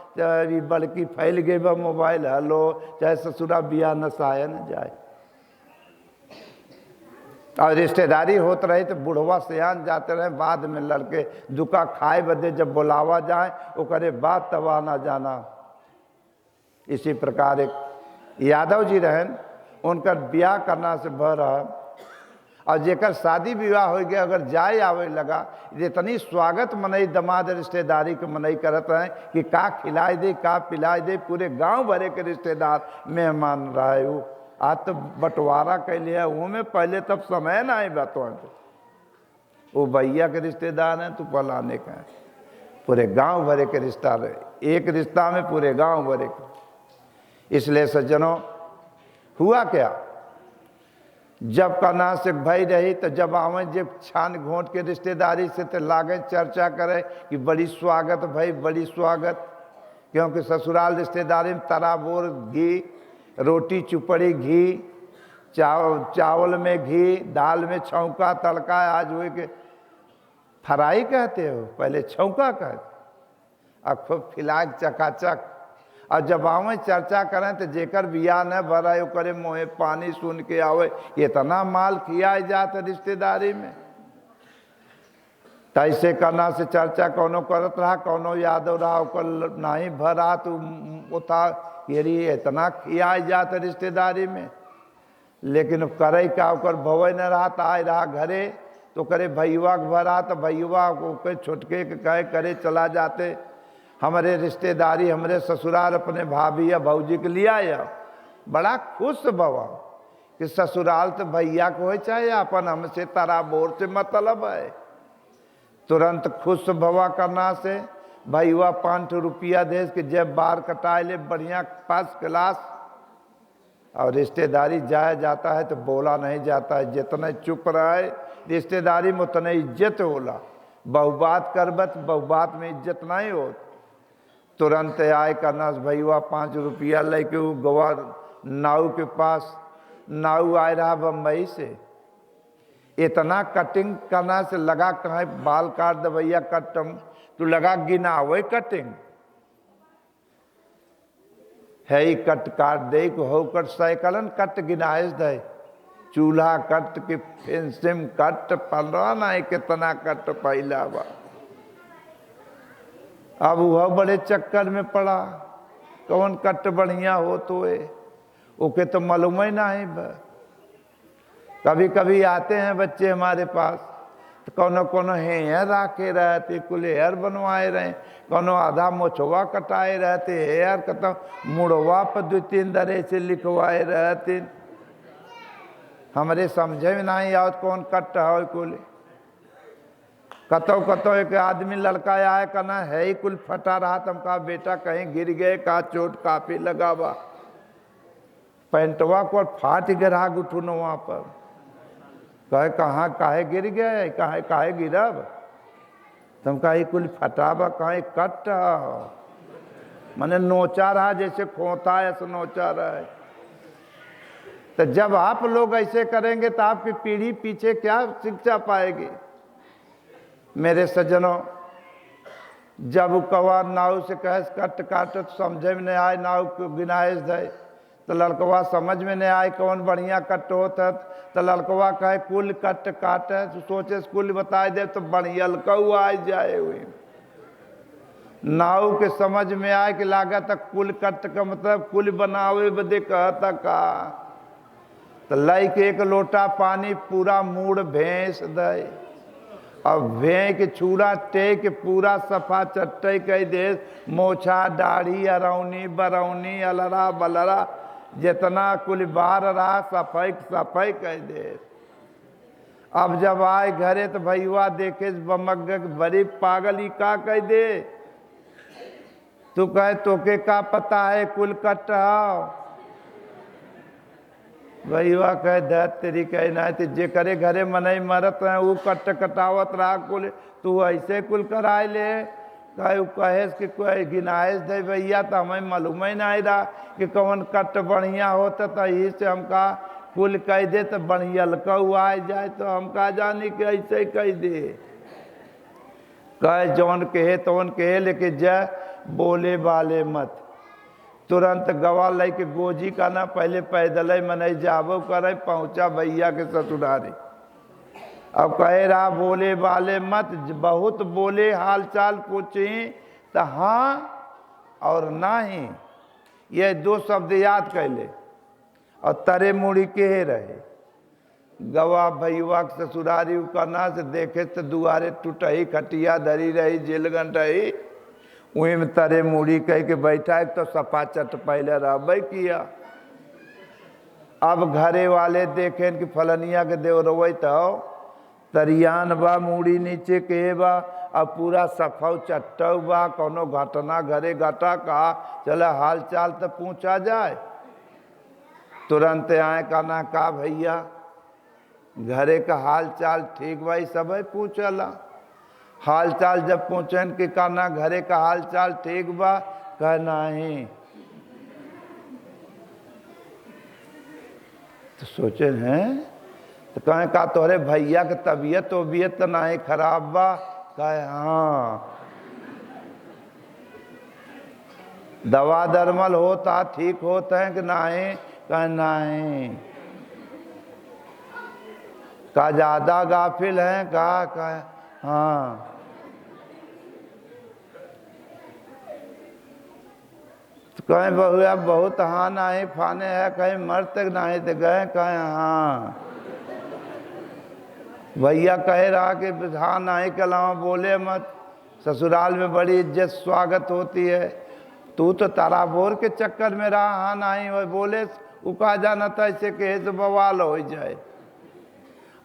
बल्कि फैल गए बा मोबाइल, हलो चाहे ससुरा बियाह न साया न जाए। और रिश्तेदारी होत रही तो बुढ़वा सियान जाते रहे, बाद में लड़के दुका खाए बदे जब बुलावा जाए वो करे बात तवा ना जाना। इसी प्रकार एक यादव जी रहन, उनका ब्याह करना से भर रहा, और जेकर शादी विवाह हो गया अगर जाए आवे लगा, इतनी स्वागत मनई दमाद रिश्तेदारी के मनई करत रहे कि का खिलाए दे का पिलाए दे, पूरे गांव भरे के रिश्तेदार मेहमान रहे। आज तो बंटवारा कैले है, वो में पहले तब समय ना आई बातों, वो भैया के रिश्तेदार हैं तो फलाने का है, पूरे गांव भरे के रिश्ता रहे, एक रिश्ता में पूरे गांव भरे के। इसलिए सज्जनों, हुआ क्या, जब करना से भई रही तो जब आवे जब छान घोंट के रिश्तेदारी से तो लागे चर्चा करे कि बड़ी स्वागत भाई, बड़ी स्वागत। क्योंकि ससुराल रिश्तेदारी में तराबोर घी, रोटी चुपड़ी घी, चावल में घी, दाल में छौंका तड़का, आज हुए के फ्राई कहते हो, पहले छौंका कहते, और खूब खिलाए चकाचक। और जब आवे चर्चा करें तो जेकर बिया न भरा करे मोहे पानी सुन के आवे, इतना माल खिया जात रिश्तेदारी में। तैसे करना से चर्चा कौनो करत रहा, कौनो यादव रहा ओकर नहीं भरा तो उता ये इतना खिया जात रिश्तेदारी में। लेकिन करे का ओकर भवे न रहा, तो आए रहा घरे तो करे भैया के भरा, तो भैया को छोटके के कहे करे चला जाते। हमारे रिश्तेदारी हमारे ससुराल अपने भाभी या भौजी के लिया या बड़ा खुश बवा कि ससुराल तो भैया को हो चाहे अपन हमसे तारा बोर से मतलब है। तुरंत खुश भवा करना से भैया 5 रुपया दे के जब बार कटाए ले बढ़िया फर्स्ट क्लास। और रिश्तेदारी जाया जाता है तो बोला नहीं जाता है, जितना चुप रहे रिश्तेदारी में उतना इज्जत होला। बहुबात करबत बहुबात में इज्जत नहीं हो। तुरंत आए करना भैया 5 रुपया लेके वो गवा नाऊ के पास, नाऊ आए रहा बम्बई से, इतना कटिंग करना से लगा कहाँ बाल काट दे भैया कटम, तो लगा गिना वही कटिंग है ही कट काट दे को हो कट साइकिलन कट गिनाइस दे, चूल्हा कट के फेंसिम कट पलवा नहीं कितना कट पहला बा। अब वह बड़े चक्कर में पड़ा, कौन कट बढ़िया हो तो ओके तो मालूम ही नहीं। कभी कभी आते हैं बच्चे हमारे पास तो कोनो हेयर आके रहते, कुल हेयर बनवाए रहे, कोनो आधा मोछवा कटाए रहते, हेयर कत मुड़वा पर 2-3 दरे से लिखवाए रहते। हमारे समझे में नहीं आवत कौन कट है कुल। कतो एक आदमी लड़का आए कहना है ही कुल फटा रहा, तुम कहा बेटा कहीं गिर गए, का चोट काफी लगा बा, पैंटवा को फाट गिरा घुटुन वहां पर। कहे कहाँ काहे गिर गए, काहे गिरब, तुम कहा कुल फटा बा, कहीं कट मैंने नोचा रहा, जैसे खोता है ऐसा नोचा रहा है। तो जब आप लोग ऐसे करेंगे तो आपकी पीढ़ी पीछे क्या शिक्षा पाएगी। मेरे सज्जनों, जब कवा नाव से कहे कट काट समझे में नहीं आए, नाव को गिनाइश दे तो लड़कवा समझ में नहीं आए कौन बढ़िया कट होता, तो लड़कवा कहे कुल कट काट है, तो सोचे कुल बताए दे तो बढ़िया लकवा आ जाए हुई। नाव के समझ में आए कि लागत कुल कट का मतलब कुल बनावे बदे कहता का। तो लाई के 1 लोटा पानी पूरा मूड़ भैंस दे, अब भे के छूरा टेक पूरा सफा चट्टे कह दे, मोछा दाढ़ी अरौनी बरौनी अलरा बलरा जितना कुल बार रहा सफाई कह दे। अब जब आए घरे तो भैया देखे बमक बड़ी पागल ही का कह दे, तू कहे तोके का पता है कुल कट हो। भैया कहे दत तेरी कहे ना तो जे करे घरे मनई मरत है वो कट कटावत रहा कुल, तू ऐसे कुल कराए ले। कहे कि कोई गिनाइश दे भैया, तो हमें मालूम ही नहीं रहा कि कौन कट बढ़िया होता, तो यही से हमका कुल कह दे तो बढ़िया लकवा आ जाए, तो हम का जानी कि ऐसे कह दे। कहे जौन कहे तौन कहे, लेकिन जय बोले वाले मत। तुरंत गवा ले के गोजी का ना पहले पैदल मनई जाबो करे, पहुंचा भैया के ससुरारी। अब कहे रहा बोले वाले मत, बहुत बोले हाल चाल पूछी तो हाँ और नहीं, ये 2 शब्द याद कर ले और तरे मुड़ी के रहे। गवा भैया के ससुरारी करना से देखे तो दुआरे टूटही, खटिया धरी रही, जेलगन रही, वहीं में तरे मुड़ी कह के बैठा, तो सपा चट पहले रहबे किया। अब घरे वाले देखें कि फलनिया के देव रोई तो तरियान बा, मुड़ी नीचे के बा, अब पूरा सफाऊ चट्टऊ बा, कोनो घटना घरे घटा कहा चला हाल चाल तो पूछा जाए। तुरंत आए कहना का भैया घरे का हाल चाल ठीक भाई, सब है पूछला। हाल चाल जब पूछन कि कहना घरे का हाल चाल ठीक बा, कहना ही तो सोचे हैं तो कहें का तोहरे भैया के तबीयत वबीयत तो नहीं खराब बा, कहे हाँ दवा दरमल होता ठीक होता है कि नहीं, कहे नहीं। का ज्यादा गाफिल है, कहा हाँ। तो कहें बहुआ बहुत हाँ नहीं फाने है, कहीं मर तक नहीं तो गए, कहें हाँ। भैया कह रहा कि हाँ नहीं के अलावा बोले मत, ससुराल में बड़ी इज्जत स्वागत होती है, तू तो ताराबोर के चक्कर में रहा, हाँ नहीं वो बोले उका जाना था ऐसे कहे तो बवाल हो जाए।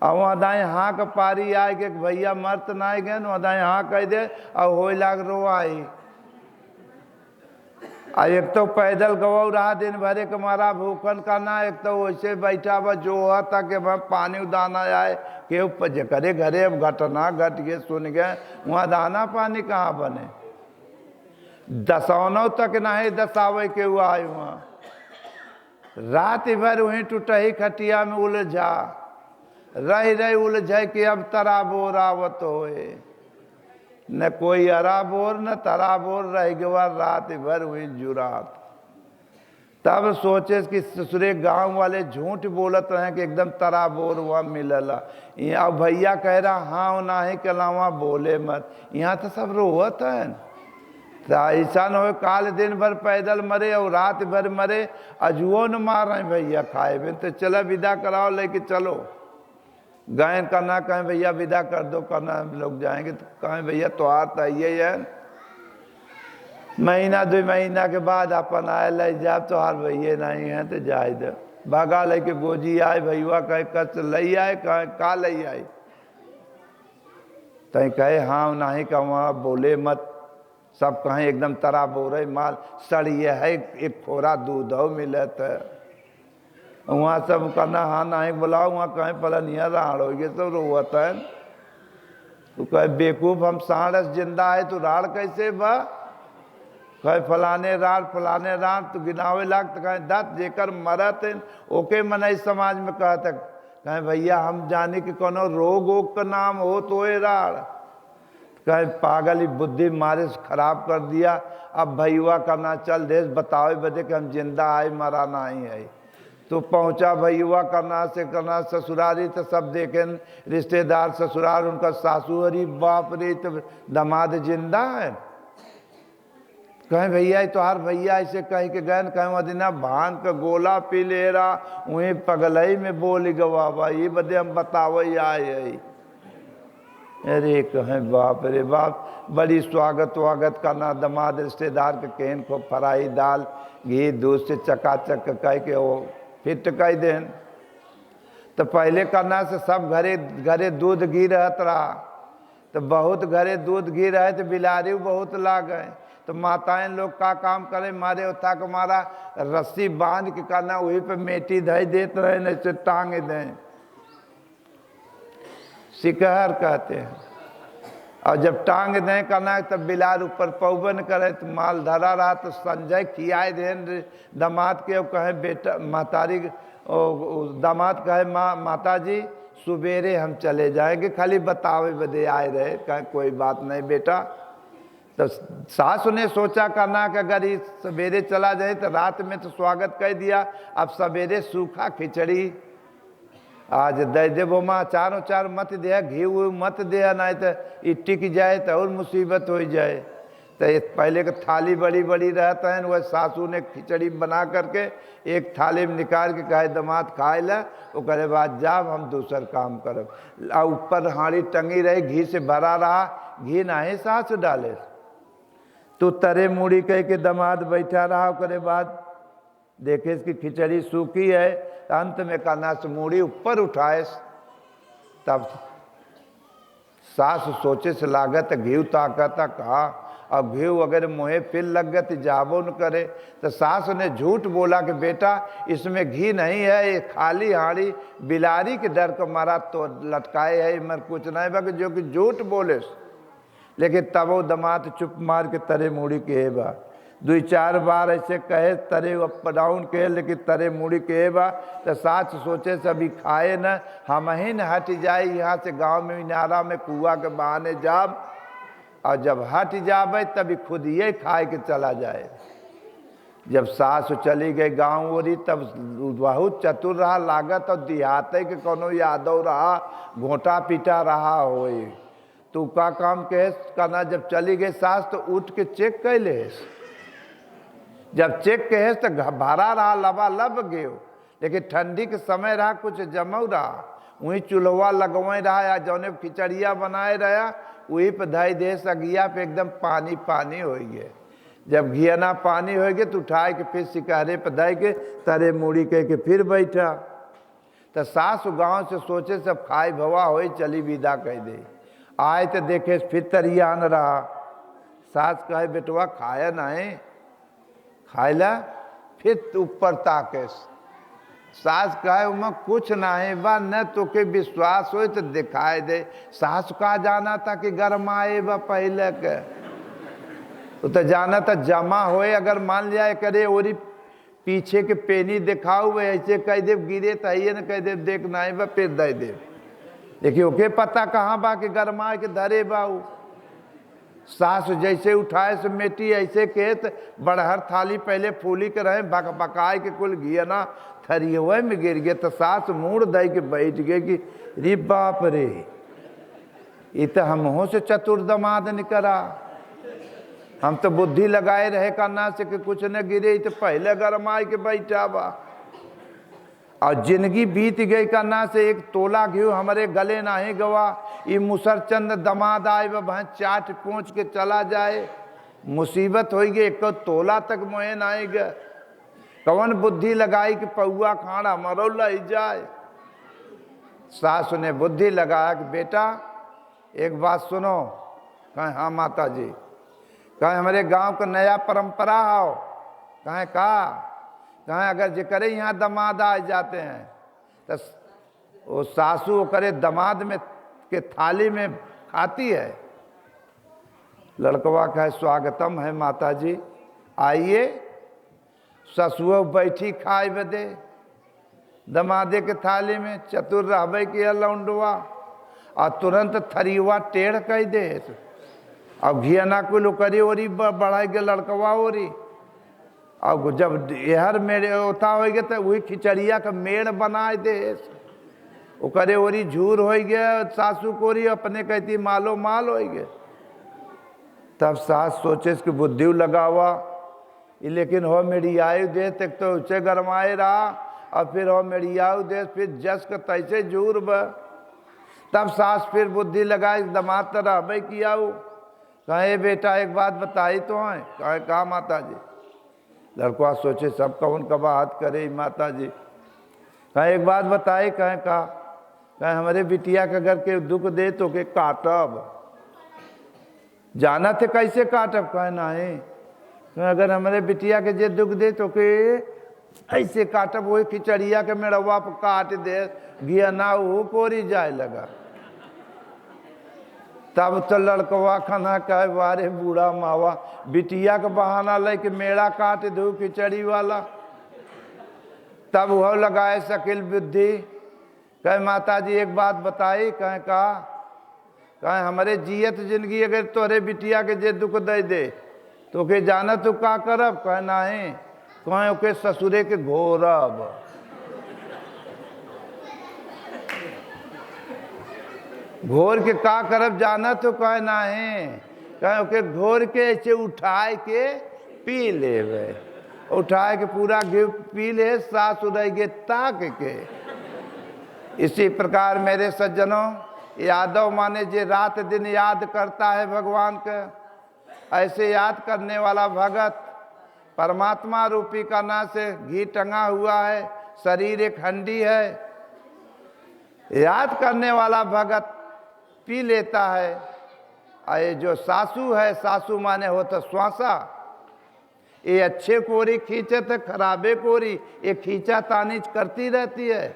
और वहाँ दाएँ हाँ का पारी आए कि भैया मर्त ना गए, वहाँ दाएँ हाँ कह दे और हो लाग रो आई। एक तो पैदल गवा रहा दिन भरे के मारा भूखन करना, एक तो वैसे बैठा बा जो था कि पानी दाना आए के करे घरे अब घटना घट गए सुन गए, वहाँ दाना पानी कहाँ बने। दसौनों तक नहीं दसावे के हुआ आए, वहाँ रात भर वहीं टूटही खटिया में उलझा रही उलझे कि अब तराबोर आवत होए, न कोई अराबोर न तराबोर रह गया, रात भर हुई जुरात। तब सोचे कि ससुरे गांव वाले झूठ बोलत रहे कि एकदम तराबोर हुआ मिलला। यहाँ भैया कह रहा हाँ ना ही के अलावा बोले मत, यहाँ तो सब रोवत है। ऐसा न हो काल दिन भर पैदल मरे और रात भर मरे, अजुओ न मार रहे भैया खाए में, तो चला विदा कराओ लेके चलो। गायन करना कहें भैया विदा कर दो, करना हम लोग जाएंगे, तो कहें भैया त्योहार तो ये है, महीना 2 महीना के बाद अपन आए ले जा, त्योहार भैया नहीं है तो जाए दे। भागा लेके गोजी आए, भैया कहे कच लई आए, कहे का लई आए, तय कहे हाँ नहीं का, वहाँ बोले मत, सब कहें एकदम तरा बोरे माल सड़िए है, एक खोरा दूध हो मिलत है, वहाँ सब करना हाँ नहीं बुलाओ, वहाँ कहें पलनिया राड़ हो, ये सब रोवत है। तो कहे बेवकूफ़ हम साढ़स जिंदा है तो राड़ कैसे बा, कहे फलाने राड़ तो गिनावे लाग, तो कहें दत जेकर मरत ओके मनाई समाज में कहते, कहें भैया हम जाने कि कोनो रोग ओग का नाम हो तो ये राड़, कहे पागल ही बुद्धि मारे खराब कर दिया, अब भैया करना चल देश बताओ बदे कि हम जिंदा आए मरा नहीं है। तो पहुंचा भैया करना से करना ससुरारी, तो सब देखें रिश्तेदार ससुराल, उनका सासू, अरे बाप रे तो दामाद जिंदा है। कहें भैया तो हर भैया ऐसे कह के गए, कहें मदीना भांग का गोला पी ले रहा, वहीं पगलई में बोल गवा भाई बदे हम बताओ आए। अरे कहें बाप रे बाप, बड़ी स्वागत वागत करना, दामाद रिश्तेदार के केन को फ्राई दाल घी दूध से चकाचक कह के वो फिट कह दें। तो पहले करना से सब घरे घरे दूध घी रहत रहा, तो बहुत घरे दूध घी रहे तो बिलारी बहुत लाग गए, तो माताएं लोग का काम करे, मारे उठा के मारा रस्सी बांध के करना वही पे मेटी धई देते रहे, नहीं से टांग दें, शिकहर कहते हैं। और जब टांग दें करना तब बिलार ऊपर पौबन करे, तो माल धरा रहा तो संजय खियाए दें दामाद के, कहे बेटा महतारी दामाद कहे माता जी सुबेरे हम चले जाएंगे, खाली बतावे बदे आए रहे, कहे कोई बात नहीं बेटा। तो सास ने सोचा करना कि अगर ये सवेरे चला जाए तो रात में तो स्वागत कर दिया, अब सवेरे सूखा खिचड़ी आज दे देवो माँ, चार मत दे, घी मत दे, नहीं तो ये टिक जाए तो और मुसीबत हो जाए। तो पहले का थाली बड़ी बड़ी रहता है, वह सासू ने खिचड़ी बना करके एक थाली में निकाल के कहे दामाद खाए ला, वो करे बाद जाब हम दूसर काम करब। ऊपर हाड़ी टंगी रही, घी से भरा रहा, घी नहीं सास डाले, तो तरे मुड़ी कह के दामाद बैठा रहा, करे बाद देखे इसकी खिचड़ी सूखी है, अंत में करना से मूड़ी ऊपर उठाए, तब सास सोचे से लागत घी ताकता कहा, अब घी अगर मुँहे फिर लग गए तो जाबो न करे। तो सास ने झूठ बोला कि बेटा इसमें घी नहीं है, ये खाली हाड़ी बिलारी के डर को मारा तो लटकाए है, मर कुछ नहीं बा, जो कि झूठ बोले। लेकिन तब वो दामाद चुप मार के तरे मुड़ी के बा, 2-4 बार ऐसे कहे तरे अप डाउन के, लेकिन तरे मुड़ी के बा। तो सास सोचे से अभी खाए न, हम ही न हट जाए यहाँ से, गांव में इनारा में कुआ के बहाने जाब, और जब हट जाबे तभी खुद ये खाए के चला जाए। जब सास चली गई गाँव ओरी, तब बहुत चतुर रहा लागत, और देहाते के कोनो यादव रहा, घोटा पीटा रहा होए, तो का काम के करना, जब चली गई सास तो उठ के चेक कर ले, जब चेक के तो भरा रहा लबालब गयो, लेकिन ठंडी के समय रहा कुछ जमऊ रहा, वहीं चूल्हा लगवाए रहा, या जौने खिचड़िया बनाए रहा वहीं पे धई दे सगिया पे एकदम पानी पानी हो गए। जब घियाना पानी हो गए तो उठाए के फिर शिकारे पे धई के तरे मुड़ी कह के फिर बैठा। तो सास गाँव से सोचे सब खाए भवा हो, चली विदा कह दे। आए तो देखे फिर तरिया न रहा, सास कहे बेटवा खाया नहीं, खायला, फिर ऊपर ताके, सास कहे उमा कुछ नहीं बा, न तो के विश्वास हो तो दिखाए दे। सास का जाना था कि गरमाए बा पहले के, तो जाना था जमा होए, अगर मान लिया करे और पीछे के पेनी दिखाओ ऐसे कह दे गिरे तो ये न कह दे देख नहीं बा फिर दे दे, देखिए ओके पता कहाँ बा कि गरमाए के धरे बाऊ। सास जैसे उठाए से मेटी ऐसे के बड़हर थाली पहले फूली के रहे, बकाए के कुल घियना थरिये में गिर गए। तो सास मुड़ दे के बैठ गए कि रे बाप रे, ये तो हम हो से चतुर दमाद निकला। हम तो बुद्धि लगाए रहे करना से कि कुछ न गिरे तो पहले गरमाए के बैठा बा, और जिंदगी बीत गई करना से एक तोला घी हमारे गले नाही गवा। ये मुसरचंद दमाद आए वह चाट पहुँच के चला जाए, मुसीबत हो गई, एक तोला तक मोहे नाई गए। कौन बुद्धि लगाई कि पौआ खाना मरौला ही जाए। सास ने बुद्धि लगाया कि बेटा एक बात सुनो। कहें हाँ माता जी। कहें हमारे गांव का नया परंपरा हो। कहें कहें अगर जे करे यहाँ दमाद आ जाते हैं तो वो सासू वो करे दमाद में के थाली में खाती है। लड़कवा कहे स्वागतम है माता जी, आइए। ससुआ बैठी खाए बदे दमादे के थाली में, चतुर रहबे के लौंडवा, और तुरंत थरीवा टेढ़ कह दे। अब घियाना को करी ओरी बढ़ाई के लड़कवा ओरी। अब जब यहर मेरे होता होगे तो वही खिचड़िया का मेड़ बनाए दे। वो करे ओरी झूर हो गया, सासू कोरी अपने कहती मालो माल हो गए। तब सास सोचे कि बुद्धि लगावा, लेकिन हो मेरी आयु दे तक तो उसे गरमाए रहा, और फिर हो मेरी आयु दे फिर जस का तैसे झूर ब। तब सास फिर बुद्धि लगाई, दमाद तरह भाई किया वो। कहे बेटा एक बात बताई तो है। कहे कहा माता जी। लड़का सोचे सब कौन कबा हाथ करे माता जी। कहे एक बात बताई। कहे कहे हमारे बिटिया के घर के दुख दे तो के काटब। जाना थे कैसे काटब। कहे नहीं, अगर हमारे बिटिया के जे दुख दे तो के ऐसे काटब, वही खिचड़िया के मेड़वा पर काट दे, घिया ना वो कोरी जाए लगा। तब तो लड़कवा खाना कहे वारे बूढ़ा मावा, बिटिया का बहाना ले के मेड़ा काट दो खिचड़ी वाला। तब वह लगाए शकील बुद्धि। कहे माता जी एक बात बताई। कहे हमारे जियत जिंदगी अगर तोरे बिटिया के जे दुख दे दे तो के जाना तो का करब। कहे नहीं, कहे ओके ससुरे के घोरब। घोर के का करब जाना तो। कहे नहीं, कहे ओके घोर के ऐसे उठाए के पी लेवे। उठाए के पूरा घी पी ले, सास उड़ेगे ताक के। इसी प्रकार मेरे सज्जनों, यादव माने जे रात दिन याद करता है भगवान का, ऐसे याद करने वाला भगत परमात्मा रूपी का ना से घी टंगा हुआ है, शरीर एक हंडी है। याद करने वाला भगत पी लेता है। ये जो सासू है, सासू माने हो तो श्वासा, ये अच्छे कोरी खींचे तो खराबे कोरी ये खींचा तानीच करती रहती है।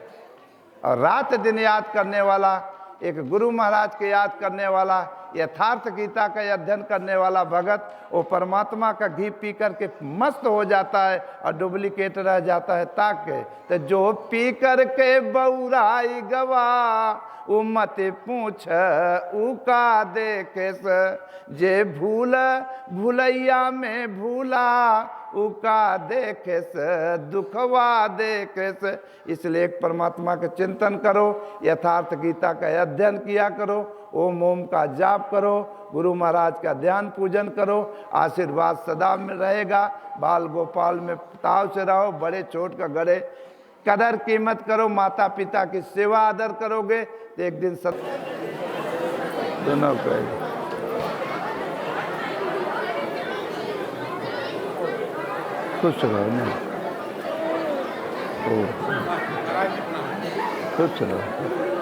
और रात दिन याद करने वाला, एक गुरु महाराज के याद करने वाला, यथार्थ गीता का अध्ययन करने वाला भगत, वो परमात्मा का घी पी करके मस्त हो जाता है और डुप्लीकेट रह जाता है ताके। तो जो पी करके बौराई गवा, उ मत पूछ उ का देखे से, जे भूलैया में भूला उ का देखे से, दुखवा देखे से। इसलिए एक परमात्मा का चिंतन करो, यथार्थ गीता का अध्ययन किया करो, ओम ओम का जाप करो, गुरु महाराज का ध्यान पूजन करो, आशीर्वाद सदा में रहेगा। बाल गोपाल में ताव से रहो, बड़े छोट का गड़े कदर कीमत करो, माता पिता की सेवा आदर करोगे तो एक दिन सब दोनों कहेंगे। खुश रहो ना, खुश रहो।